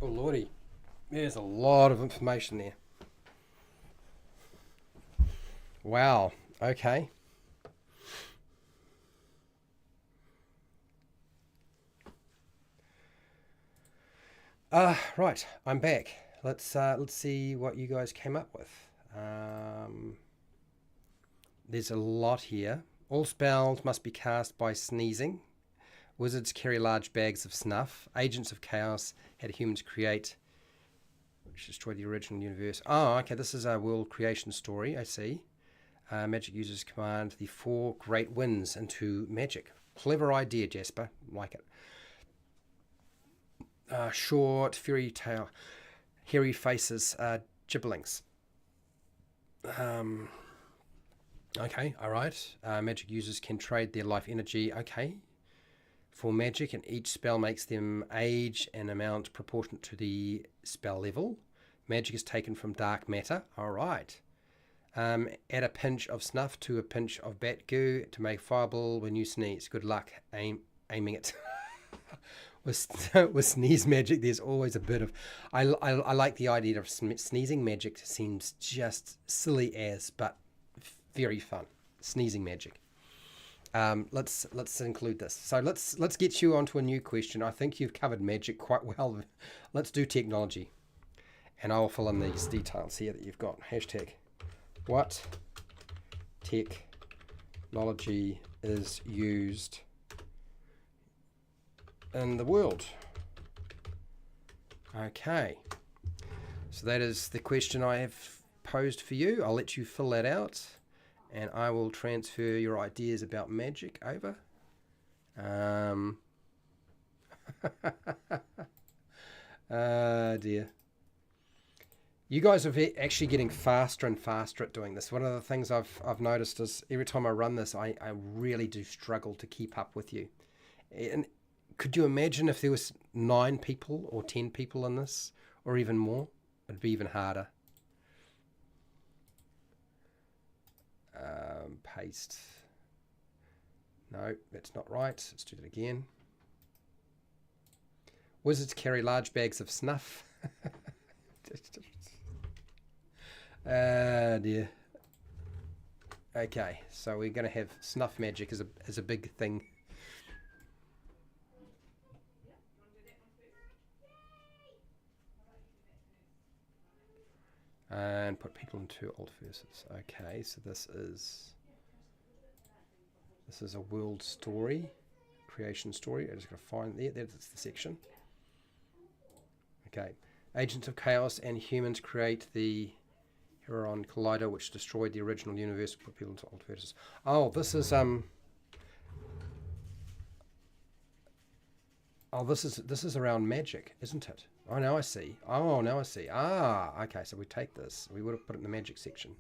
Oh, Lordy. There's a lot of information there. Wow. Okay. Right. I'm back. Let's see what you guys came up with. There's a lot here. All spells must be cast by sneezing. Wizards carry large bags of snuff. Agents of chaos had humans create, which destroyed the original universe. Oh, okay. This is a world creation story. I see. Magic users command the 4 great winds into magic. Clever idea, Jasper. Like it. Short, fairy tale, hairy faces, gibberlings. Okay, all right. Magic users can trade their life energy. Okay. For magic, and each spell makes them age an amount proportionate to the spell level. Magic is taken from dark matter. All right. Add a pinch of snuff to a pinch of bat goo to make fireball when you sneeze. Good luck aiming it. with sneeze magic, there's always a bit of. I like the idea of sneezing magic. Seems just silly as, but very fun. Sneezing magic. Let's include this. So let's get you onto a new question. I think you've covered magic quite well. Let's do technology, and I'll fill in these details here that you've got. Hashtag what technology is used in the world? Okay, so that is the question I have posed for you. I'll let you fill that out, and I will transfer your ideas about magic over. Dear. You guys are actually getting faster and faster at doing this. One of the things I've noticed is every time I run this, I really do struggle to keep up with you. And could you imagine if there was 9 people or 10 people in this, or even more? It'd be even harder. Paste. No, that's not right. Let's do it again. Wizards carry large bags of snuff. Dear. Okay, so we're going to have snuff magic as a big thing. And put people into old verses. Okay, so this is a world story, creation story. I'm just going to find there. That's the section. Okay, agents of chaos and humans create the Heron Collider, which destroyed the original universe. Put people into old verses. Oh, this is Oh, this is around magic, isn't it? Oh, now I see. Oh, now I see. Ah, okay. So we take this. We would have put it in the magic section.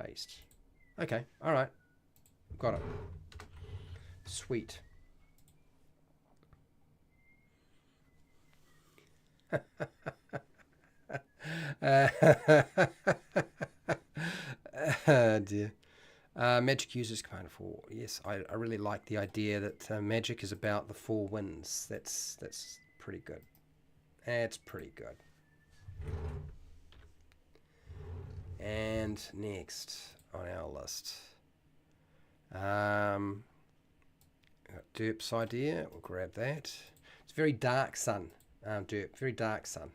Paste. Okay. All right. Got it. Sweet. Dear. Magic users command 4. Yes, I really like the idea that magic is about the 4 winds. That's pretty good. That's pretty good. And next on our list, Derp's idea. We'll grab that. It's very dark sun. Derp, very dark sun.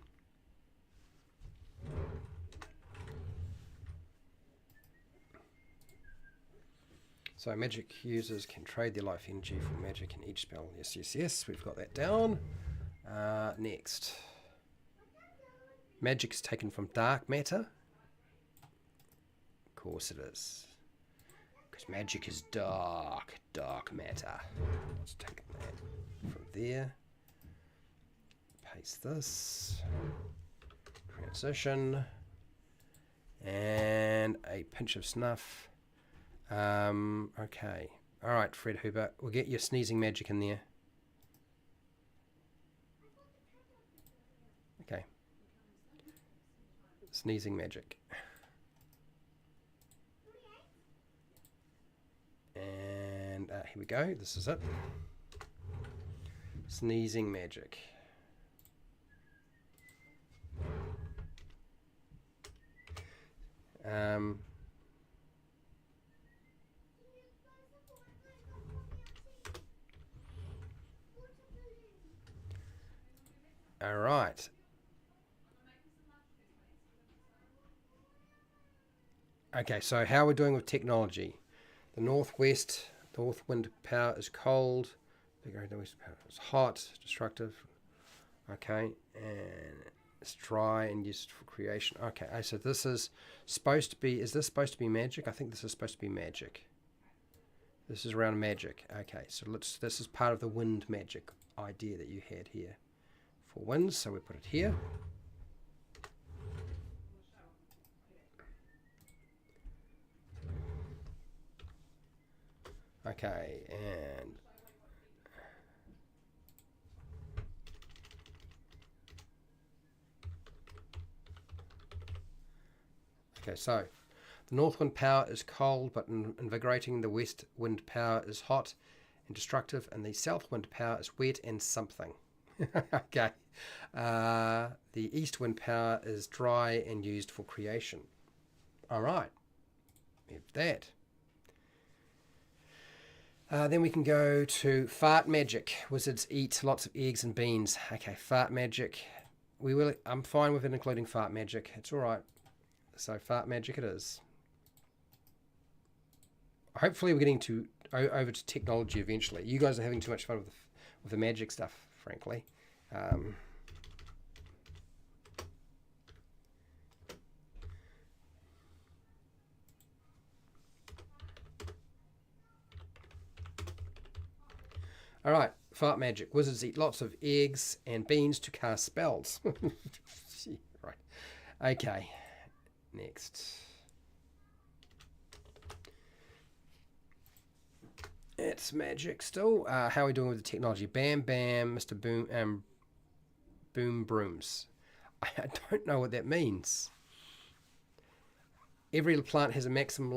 So magic users can trade their life energy for magic in each spell. Yes, yes, yes. We've got that down. Next. Magic is taken from dark matter. Of course it is. Because magic is dark matter. Let's take that from there. Paste this. Transition. And a pinch of snuff. Okay. Alright, Fred Hooper. We'll get your sneezing magic in there. Okay. Sneezing magic. And here we go. This is it. Sneezing magic. All right. Okay, so how are we doing with technology? The north wind power is cold. The west power is hot, destructive. Okay, and it's dry and used for creation. Okay, so this is supposed to be, is this supposed to be magic? I think this is supposed to be magic. This is around magic. Okay, so this is part of the wind magic idea that you had here for winds, so we put it here. Okay, and okay, so the north wind power is cold but invigorating. The west wind power is hot and destructive, and the south wind power is wet and something. Okay. The east wind power is dry and used for creation. All right. We have that. Then we can go to fart magic. Wizards eat lots of eggs and beans. Okay, fart magic. I'm fine with it, including fart magic. It's all right. So fart magic it is. Hopefully we're getting over to technology eventually. You guys are having too much fun with the magic stuff, frankly. All right, fart magic. Wizards eat lots of eggs and beans to cast spells. Right. Okay. Next. It's magic still. How are we doing with the technology? Bam Bam, Mr. Boom, Boom Brooms. I don't know what that means. Every plant has a maximum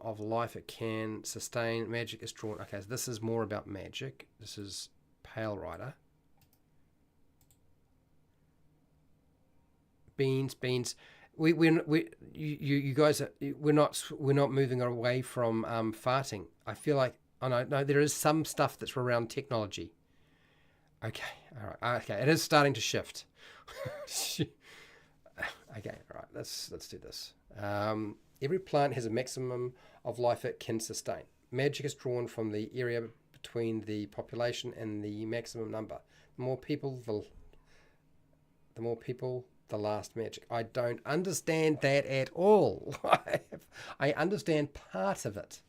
of life it can sustain. Magic is drawn. Okay, so this is more about magic. This is Pale Rider. Beans. You guys are, we're not moving away from farting. I feel like no, there is some stuff that's around technology. Okay, all right, okay, it is starting to shift. Okay, all right, let's do this. Every plant has a maximum of life it can sustain. Magic is drawn from the area between the population and the maximum number. The more people, the last magic. I don't understand that at all. I understand part of it.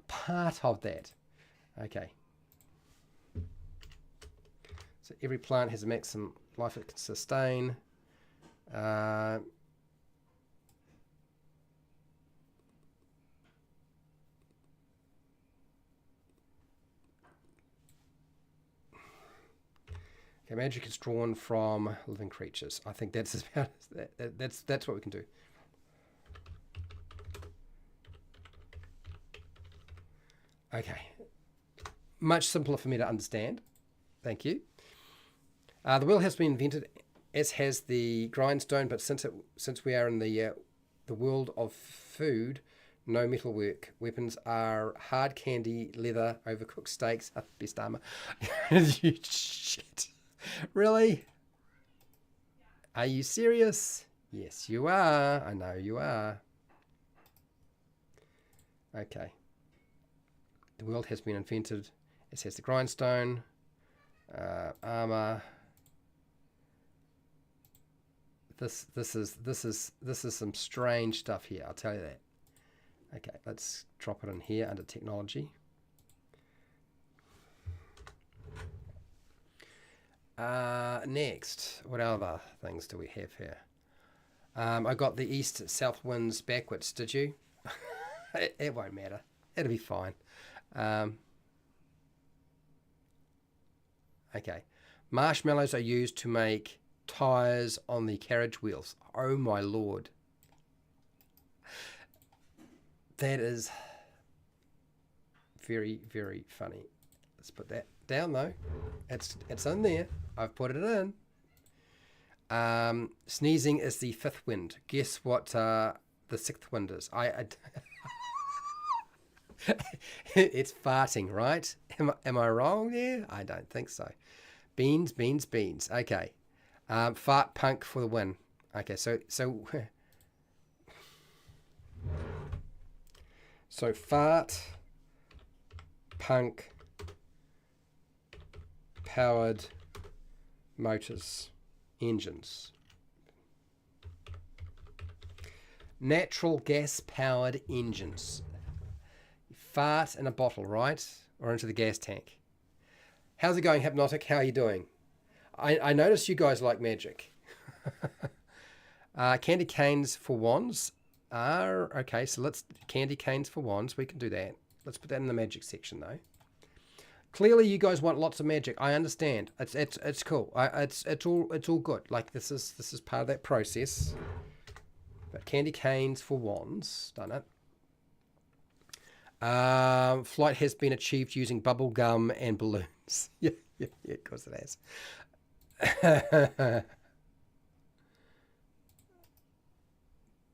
Part of that. Okay. So every plant has a maximum life it can sustain. Okay, magic is drawn from living creatures. I think that's about that's what we can do. Okay, much simpler for me to understand. Thank you. The wheel has been invented, as has the grindstone, but since we are in the world of food, no metalwork. Weapons are hard candy, leather, overcooked steaks. Best armor. You shit. Really? Are you serious? Yes, you are. I know you are. Okay. The world has been invented. It has the grindstone, armor. This is some strange stuff here. I'll tell you that. Okay, let's drop it in here under technology. Next, what other things do we have here? I got the east-south winds backwards, did you? It won't matter. It'll be fine. Okay. Marshmallows are used to make tires on the carriage wheels. Oh my lord. That is very, very funny. Let's put that down though. It's in there. I've put it in. Sneezing is the fifth wind. Guess what the sixth wind is? It's farting, right? Am I wrong there? I don't think so. Beans. Okay. Fart punk for the win. Okay, so fart punk powered motors, engines. Natural gas powered engines. You fart in a bottle, right? Or into the gas tank. How's it going, Hypnotic? How are you doing? I notice you guys like magic. Candy canes for wands are okay. So let's candy canes for wands. We can do that. Let's put that in the magic section, though. Clearly, you guys want lots of magic. I understand. It's cool. It's all good. Like this is part of that process. But candy canes for wands, done it. Flight has been achieved using bubble gum and balloons. yeah, of course it has.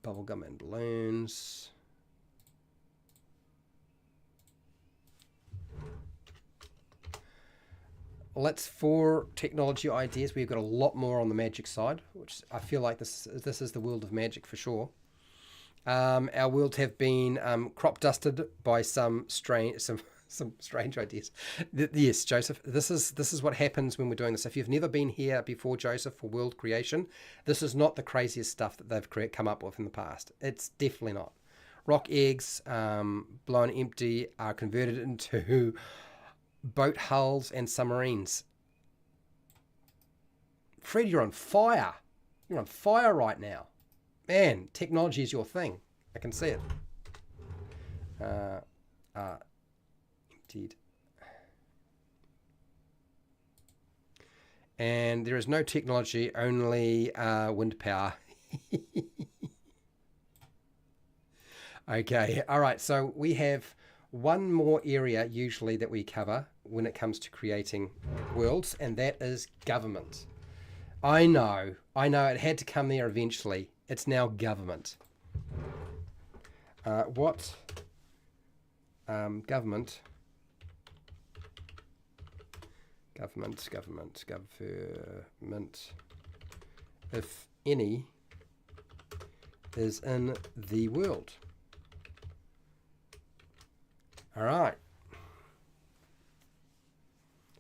Bubble gum and balloons. Let's for technology ideas. We've got a lot more on the magic side, which I feel like this is the world of magic for sure. Our worlds have been crop dusted by some strange ideas. Yes, Joseph, this is what happens when we're doing this. If you've never been here before, Joseph, for world creation, this is not the craziest stuff that they've come up with in the past. It's definitely not. Rock eggs blown empty are converted into boat hulls and submarines. Fred, you're on fire. You're on fire right now. Man, technology is your thing. I can see it. Emptied. And there is no technology, only wind power. Okay, all right. So we have one more area usually that we cover when it comes to creating worlds, and that is government. I know, it had to come there eventually. It's now government. What government, if any, is in the world? All right.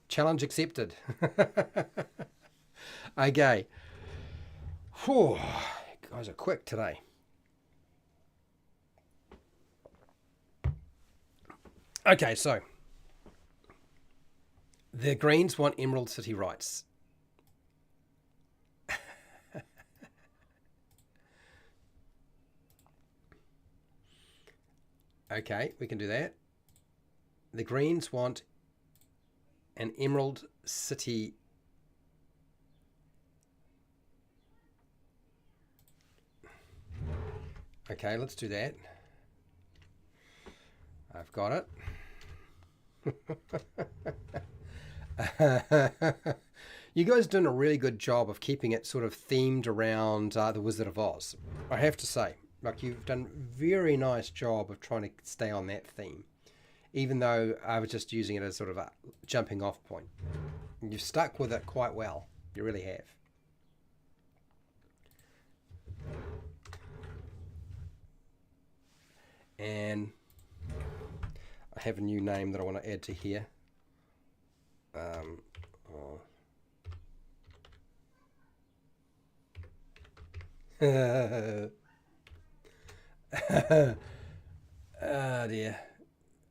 Challenge accepted. Okay. Whew. You guys are quick today. Okay, so the Greens want Emerald City rights. Okay, we can do that. The Greens want an Emerald City. Okay, let's do that. I've got it. You guys are doing a really good job of keeping it sort of themed around the Wizard of Oz. I have to say, like, you've done a very nice job of trying to stay on that theme, even though I was just using it as sort of a jumping off point. You've stuck with it quite well. You really have. And I have a new name that I want to add to here. Oh dear.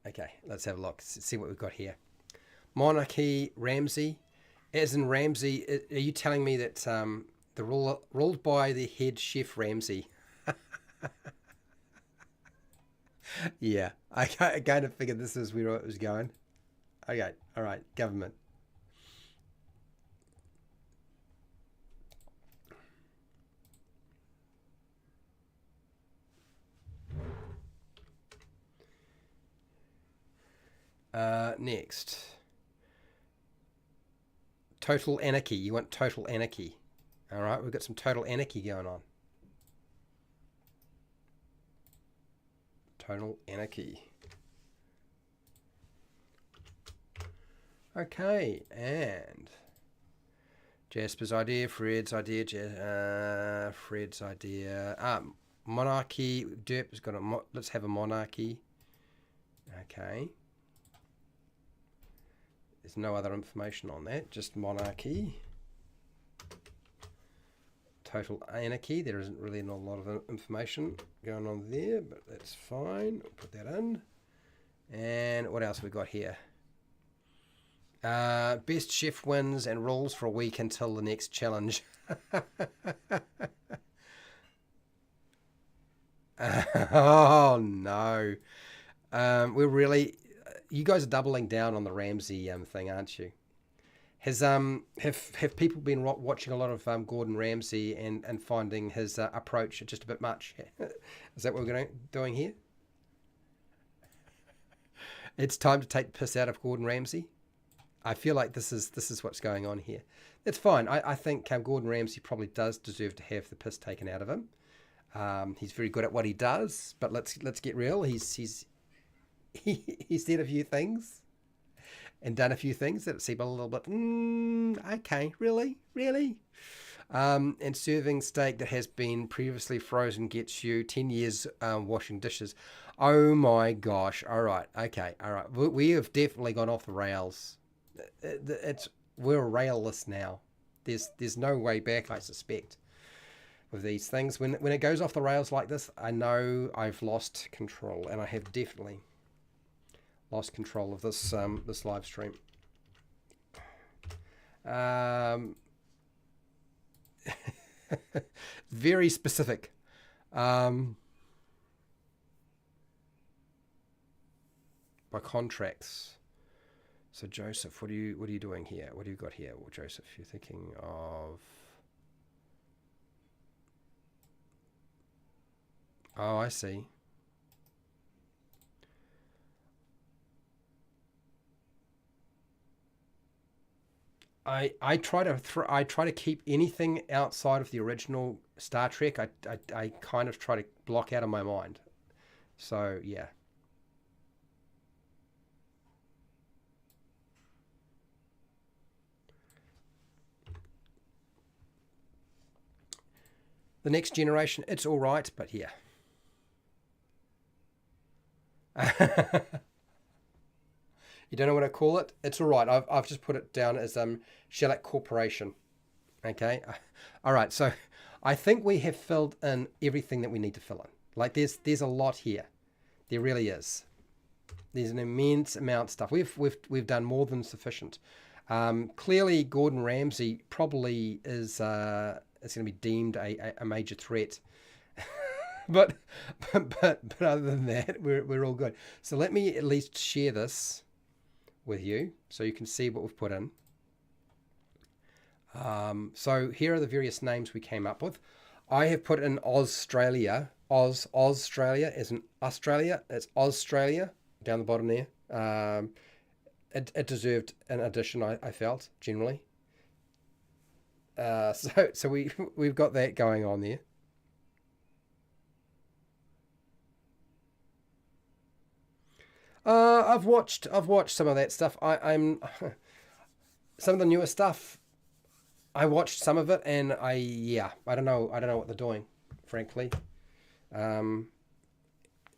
Okay, let's have a look. See what we've got here. Monarchy, Ramsay. As in Ramsay, are you telling me that the ruled by the head chef Ramsay? Yeah, I kind of figured this is where it was going. Okay, all right, government. Next. Total anarchy. You want total anarchy. All right, we've got some total anarchy going on. Total anarchy. Okay, and Jasper's idea, Fred's idea, Fred's idea. Monarchy. Derp has got a. Let's have a monarchy. Okay. There's no other information on that, just monarchy. Total anarchy, there isn't really a lot of information going on there, but that's fine. We'll put that in. And what else we got here? Best chef wins and rules for a week until the next challenge. Oh no. We're really, you guys are doubling down on the Ramsey thing, aren't you? Has have people been watching a lot of Gordon Ramsay and finding his approach just a bit much? Is that what we're doing here? It's time to take the piss out of Gordon Ramsay. I feel like this is what's going on here. It's fine. I think Gordon Ramsay probably does deserve to have the piss taken out of him. He's very good at what he does, but let's get real. He's did a few things and done a few things that seem a little bit okay, really. And serving steak that has been previously frozen gets you 10 years washing dishes. Oh my gosh! All right, okay, all right. We have definitely gone off the rails. It's we're railless now. There's no way back, I suspect, with these things. When it goes off the rails like this, I know I've lost control, and I have definitely lost control of this live stream. Very specific. By contracts. So Joseph, what are you doing here? What do you got here? Well, Joseph, you're thinking of. Oh, I see. I try to keep anything outside of the original Star Trek. I kind of try to block out of my mind. So yeah. The Next Generation, it's all right, but yeah. You don't know what I call it? It's all right. I've just put it down as Shellac Corporation. Okay. All right. So I think we have filled in everything that we need to fill in. Like there's a lot here. There really is. There's an immense amount of stuff. We've done more than sufficient. Clearly, Gordon Ramsay probably is going to be deemed a major threat. but, but other than that, we're all good. So let me at least share this with you so you can see what we've put in. So here are the various names we came up with. I have put in Australia. Australia as in Australia. It's Australia down the bottom there. It deserved an addition, I felt, generally. So we've got that going on there. I've watched some of that stuff. I'm some of the newer stuff. I watched some of it, and I don't know what they're doing, frankly. Um,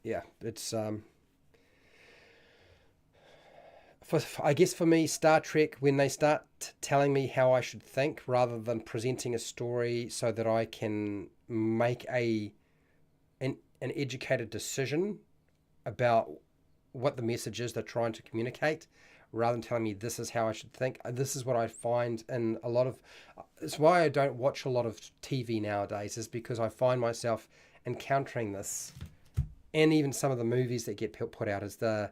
yeah, it's I guess for me, Star Trek, when they start telling me how I should think rather than presenting a story so that I can make an educated decision about what the message is they're trying to communicate, rather than telling me this is how I should think. This is what I find in a lot of. It's why I don't watch a lot of TV nowadays, is because I find myself encountering this, and even some of the movies that get put out as the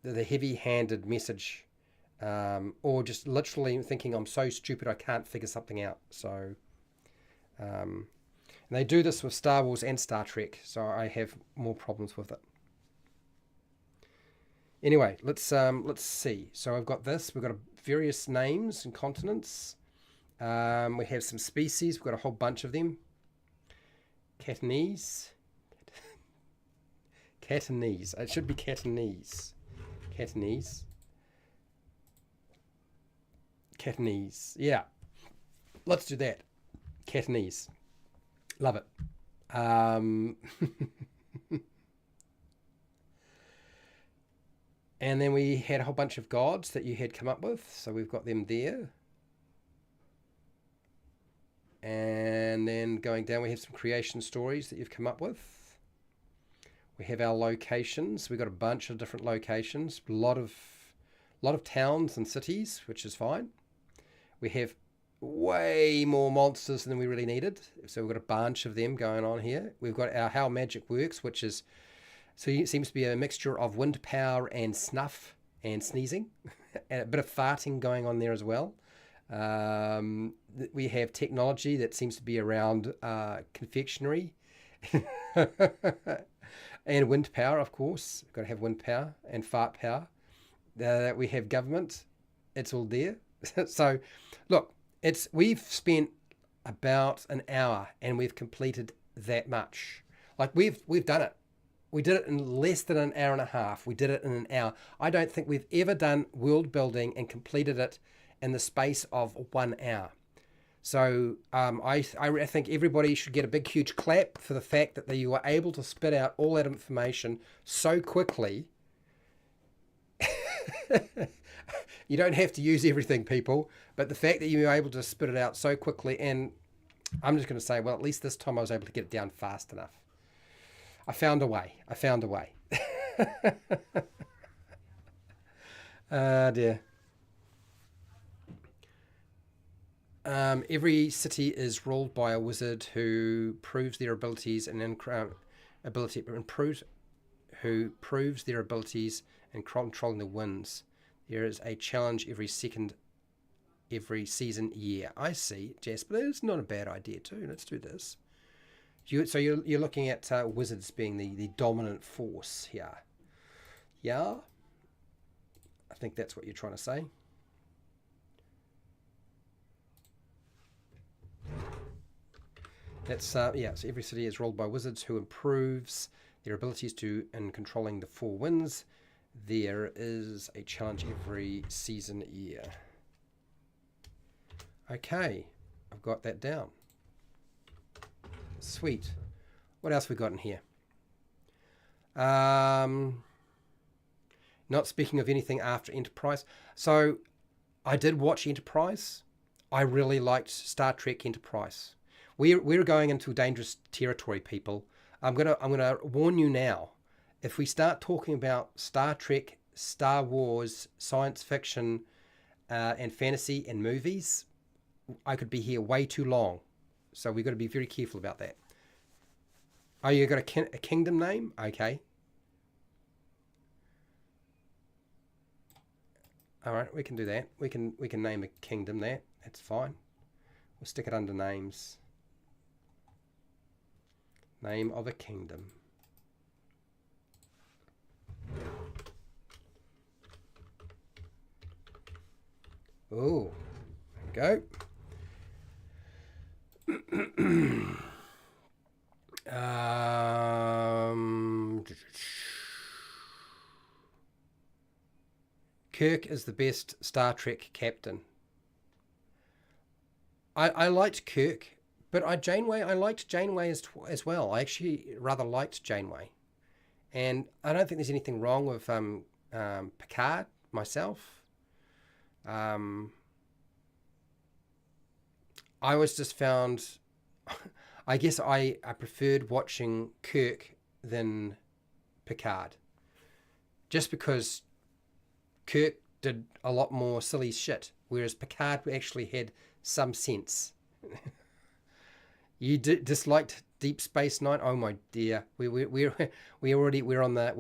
heavy-handed message, or just literally thinking I'm so stupid I can't figure something out. So, and they do this with Star Wars and Star Trek, so I have more problems with it. Anyway, let's see. So I've got this. We've got various names and continents. We have some species. We've got a whole bunch of them. Catanese. Catanese. It should be Catanese. Catanese. Catanese. Yeah. Let's do that. Catanese. Love it. And then we had a whole bunch of gods that you had come up with. So we've got them there. And then going down, we have some creation stories that you've come up with. We have our locations. We've got a bunch of different locations. A lot of towns and cities, which is fine. We have way more monsters than we really needed. So we've got a bunch of them going on here. We've got our How Magic Works, which is So it seems to be a mixture of wind power and snuff and sneezing, and a bit of farting going on there as well. We have technology that seems to be around confectionery and wind power, of course. We've got to have wind power and fart power. We have government. It's all there. So, look, we've spent about an hour and we've completed that much. Like we've done it. We did it in less than an hour and a half. We did it in an hour. I don't think we've ever done world building and completed it in the space of 1 hour. So I think everybody should get a big, huge clap for the fact that you were able to spit out all that information so quickly. You don't have to use everything, people, but the fact that you were able to spit it out so quickly, and I'm just going to say, well, at least this time I was able to get it down fast enough. I found a way. Dear. Every city is ruled by a wizard who proves their abilities and who proves their abilities in controlling the winds. There is a challenge every season year. I see, Jasper. It's not a bad idea too. Let's do this. So you're looking at wizards being the dominant force here. Yeah? I think that's what you're trying to say. That's yeah. So every city is ruled by wizards who improves their abilities in controlling the four winds. There is a challenge every season year. Okay, I've got that down. Sweet. What else we got in here? Not speaking of anything after Enterprise. So I did watch Enterprise. I really liked Star Trek Enterprise. We're going into dangerous territory, people. I'm gonna warn you now. If we start talking about Star Trek, Star Wars, science fiction, and fantasy and movies, I could be here way too long. So we've got to be very careful about that. Oh, you got a kingdom name? Okay. All right, we can do that. We can name a kingdom that. That's fine. We'll stick it under names. Name of a kingdom. Oh, there we go. Kirk is the best Star Trek captain. I liked Kirk, but I liked Janeway as well. I actually rather liked Janeway, and I don't think there's anything wrong with Picard myself. I was just found. I guess I preferred watching Kirk than Picard, just because Kirk did a lot more silly shit, whereas Picard actually had some sense. You disliked Deep Space Nine? Oh my dear, we're on that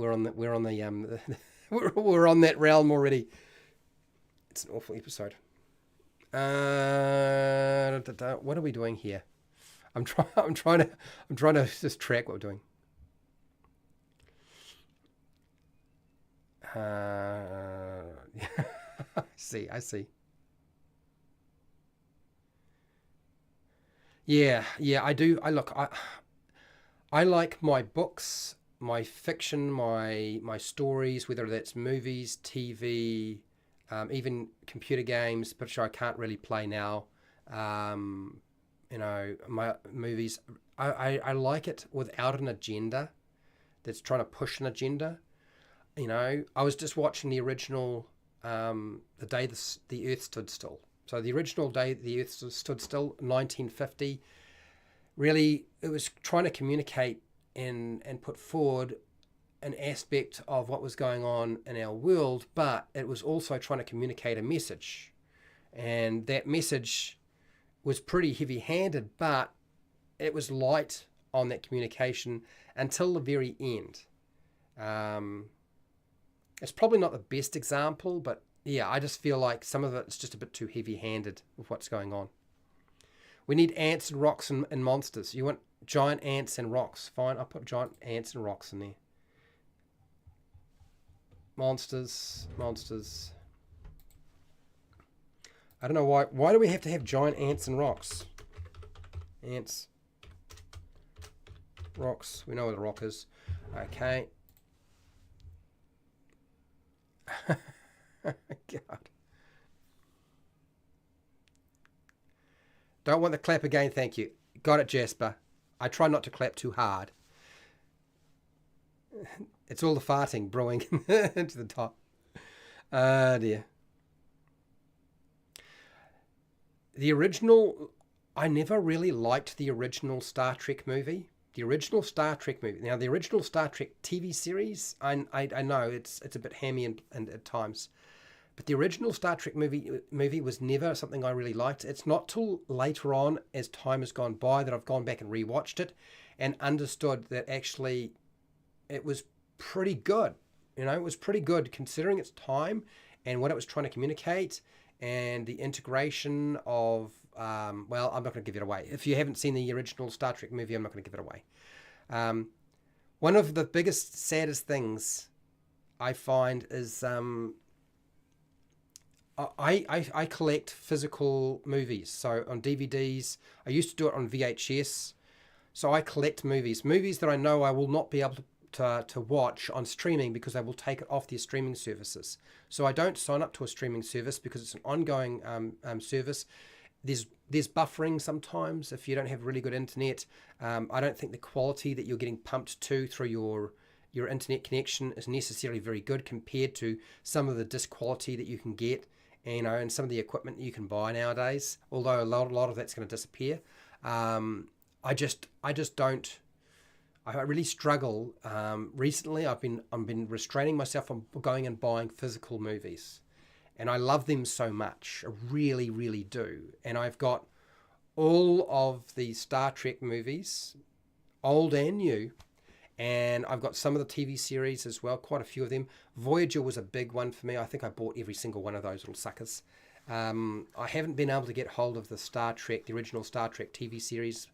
realm already. It's an awful episode. What are we doing here? I'm trying to just track what we're doing. I see. Yeah, I do. I like my books, my fiction, my stories, whether that's movies, TV, even computer games, which I can't really play now. My movies. I like it without an agenda that's trying to push an agenda. I was just watching the original, The Day the Earth Stood Still. So the original Day the Earth Stood Still, 1950, really, it was trying to communicate and put forward an aspect of what was going on in our world, but it was also trying to communicate a message. And that message was pretty heavy-handed, but it was light on that communication until the very end. Um, it's probably not the best example, but yeah, I just feel like some of it's just a bit too heavy-handed with what's going on. We need ants and rocks and monsters. You want giant ants and rocks. Fine, I'll put giant ants and rocks in there. Monsters, monsters. I don't know why. Why do we have to have giant ants and rocks? Ants, rocks. We know what a rock is. Okay. God. Don't want the clap again, thank you. Got it, Jasper. I try not to clap too hard. It's all the farting brewing into the top. Ah, dear. The original, I never really liked the original Star Trek movie. The original Star Trek movie. Now, the original Star Trek TV series, I know it's a bit hammy and at times. But the original Star Trek movie was never something I really liked. It's not till later on, as time has gone by, that I've gone back and rewatched it and understood that actually it was pretty good. You know, it was pretty good considering its time and what it was trying to communicate and the integration of. Well, I'm not going to give it away. If you haven't seen the original Star Trek movie, I'm not going to give it away. One of the biggest, saddest things I find is I collect physical movies. So on DVDs, I used to do it on VHS. So I collect movies that I know I will not be able to watch on streaming because they will take it off their streaming services. So I don't sign up to a streaming service because it's an ongoing service. There's buffering sometimes if you don't have really good internet. I don't think the quality that you're getting pumped to through your internet connection is necessarily very good compared to some of the disc quality that you can get, and some of the equipment that you can buy nowadays. Although a lot of that's going to disappear. I just don't. I really struggle. Recently, I've been restraining myself from going and buying physical movies, and I love them so much. I really, really do. And I've got all of the Star Trek movies, old and new, and I've got some of the TV series as well, quite a few of them. Voyager was a big one for me. I think I bought every single one of those little suckers. I haven't been able to get hold of the original Star Trek TV series,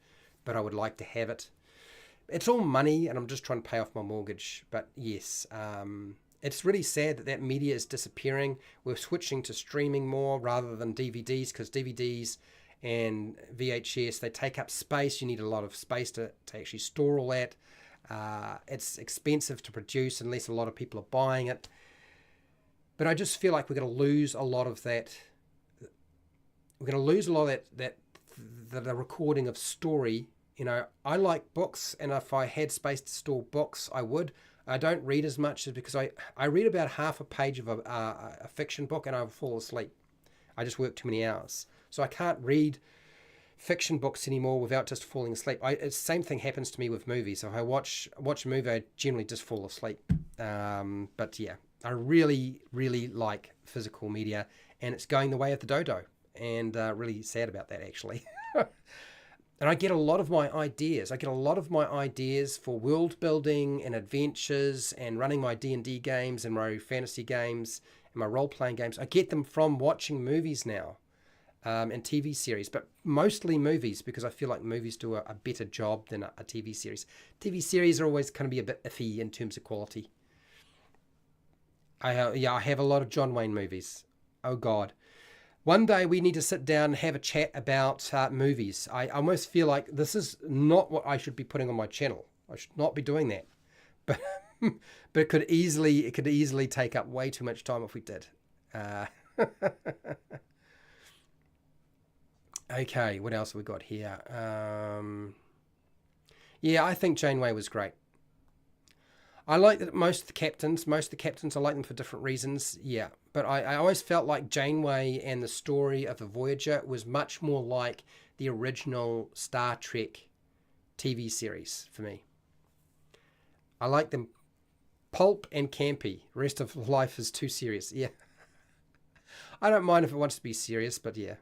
but I would like to have it. It's all money, and I'm just trying to pay off my mortgage. But yes, it's really sad that media is disappearing. We're switching to streaming more rather than DVDs, because DVDs and VHS, they take up space. You need a lot of space to actually store all that. It's expensive to produce unless a lot of people are buying it. But I just feel like we're going to lose a lot of that. We're going to lose a lot of the recording of story. I like books, and if I had space to store books, I would. I don't read as much because I read about half a page of a fiction book and I fall asleep. I just work too many hours. So I can't read fiction books anymore without just falling asleep. The same thing happens to me with movies. If I watch a movie, I generally just fall asleep. But yeah, I really, really like physical media, and it's going the way of the dodo, and really sad about that, actually. And I get a lot of my ideas. For world building and adventures and running my D&D games and my fantasy games and my role-playing games. I get them from watching movies now. And TV series, but mostly movies, because I feel like movies do a better job than a TV series. TV series are always kind of be a bit iffy in terms of quality. I have a lot of John Wayne movies. Oh God. One day we need to sit down and have a chat about movies. I almost feel like this is not what I should be putting on my channel. I should not be doing that. But but it could easily take up way too much time if we did. Okay, what else have we got here? Yeah, I think Janeway was great. I like that most of the captains, I like them for different reasons, yeah. But I always felt like Janeway and the story of the Voyager was much more like the original Star Trek TV series for me. I like them pulp and campy. Rest of life is too serious, yeah. I don't mind if it wants to be serious, but yeah.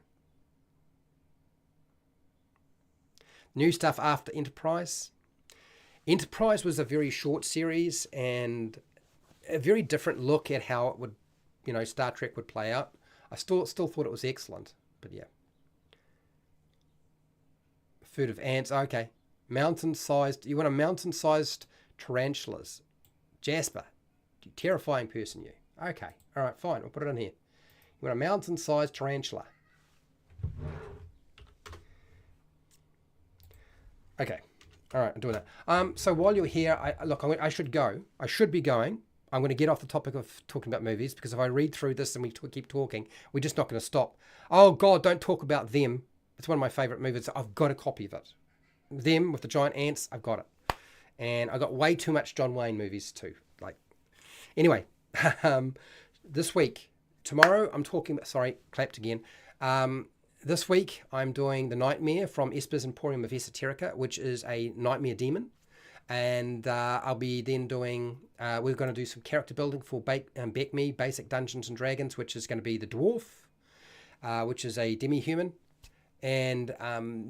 New stuff after Enterprise. Enterprise was a very short series and a very different look at how it would, Star Trek would play out. I still thought it was excellent, but yeah. Food of ants, okay. Mountain-sized, you want a mountain-sized tarantulas. Jasper, you terrifying person, you. Okay, all right, fine, we'll put it in here. You want a mountain-sized tarantula. Okay, all right, I'm doing that. So while you're here, I should go. I should be going. I'm going to get off the topic of talking about movies, because if I read through this and we keep talking, we're just not going to stop. Oh, God, don't talk about Them. It's one of my favorite movies. I've got a copy of it. Them with the giant ants, I've got it. And I got way too much John Wayne movies too. Anyway, this week, tomorrow, I'm talking about, sorry, clapped again. This week, I'm doing The Nightmare from Esper's Emporium of Esoterica, which is a nightmare demon. And I'll be then doing, we're going to do some character building for Back Me, Basic Dungeons and Dragons, which is going to be the dwarf, which is a demi-human. And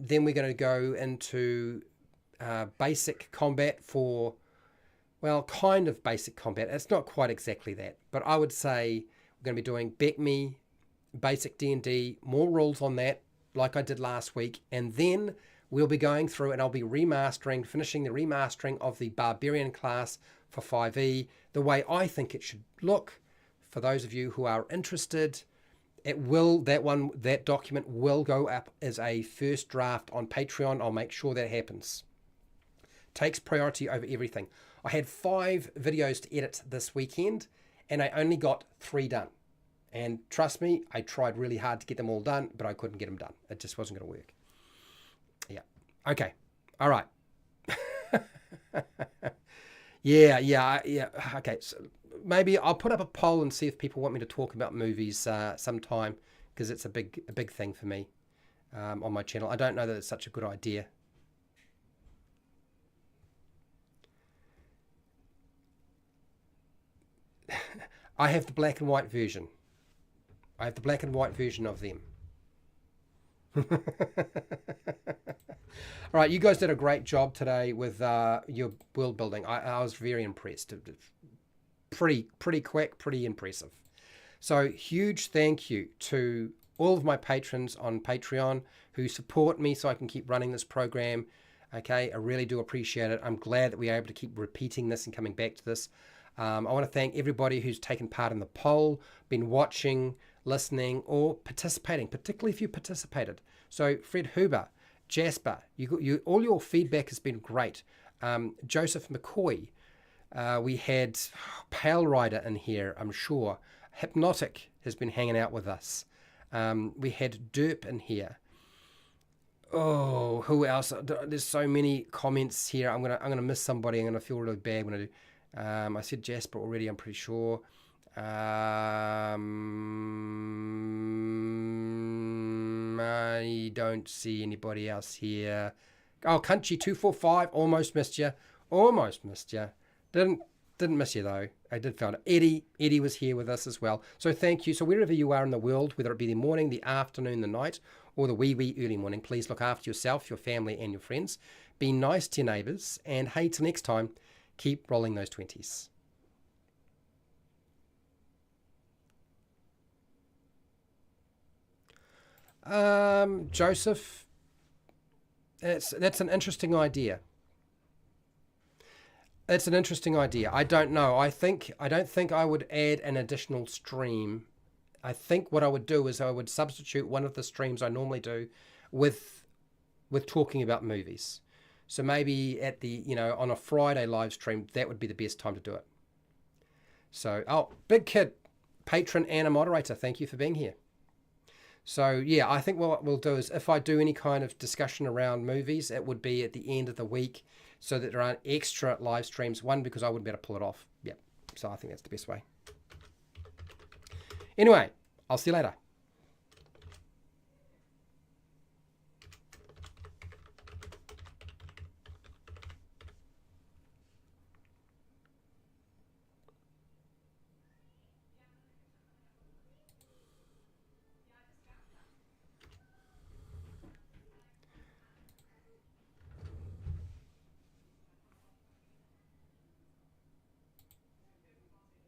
then we're going to go into basic combat for, well, kind of basic combat. It's not quite exactly that, but I would say we're going to be doing Back Me, basic D&D, more rules on that, like I did last week. And then we'll be going through and I'll be finishing the remastering of the Barbarian class for 5e, the way I think it should look. For those of you who are interested, that document will go up as a first draft on Patreon. I'll make sure that happens. Takes priority over everything. I had 5 videos to edit this weekend and I only got 3 done. And trust me, I tried really hard to get them all done, but I couldn't get them done. It just wasn't going to work. Yeah. Okay. All right. Yeah. Okay. So maybe I'll put up a poll and see if people want me to talk about movies sometime, because it's a big thing for me on my channel. I don't know that it's such a good idea. I have the black and white version. I have the black and white version of them. All right, you guys did a great job today with your world building. I was very impressed. Pretty quick, pretty impressive. So huge thank you to all of my patrons on Patreon who support me so I can keep running this program. Okay, I really do appreciate it. I'm glad that we are able to keep repeating this and coming back to this. I want to thank everybody who's taken part in the poll, been watching, listening, or participating, particularly if you participated. So Fred Huber, Jasper, all your feedback has been great. Joseph McCoy, we had Pale Rider in here, I'm sure. Hypnotic has been hanging out with us. We had Derp in here. Oh, who else? There's so many comments here. I'm gonna miss somebody. I'm gonna feel really bad when I do. I said Jasper already, I'm pretty sure. I don't see anybody else here. Oh, Country245, almost missed you. Didn't miss you though. I did find it. Eddie was here with us as well. So thank you. So wherever you are in the world, whether it be the morning, the afternoon, the night, or the wee early morning, please look after yourself, your family, and your friends. Be nice to your neighbours. And hey, till next time, keep rolling those 20s. Joseph, that's an interesting idea. It's an interesting idea. I don't know. I don't think I would add an additional stream. I think what I would do is I would substitute one of the streams I normally do with talking about movies. So maybe at the, on a Friday live stream, that would be the best time to do it. So, Big Kid, patron and a moderator, thank you for being here. So, yeah, I think what we'll do is if I do any kind of discussion around movies, it would be at the end of the week so that there aren't extra live streams. One, because I wouldn't be able to pull it off. Yeah, so I think that's the best way. Anyway, I'll see you later.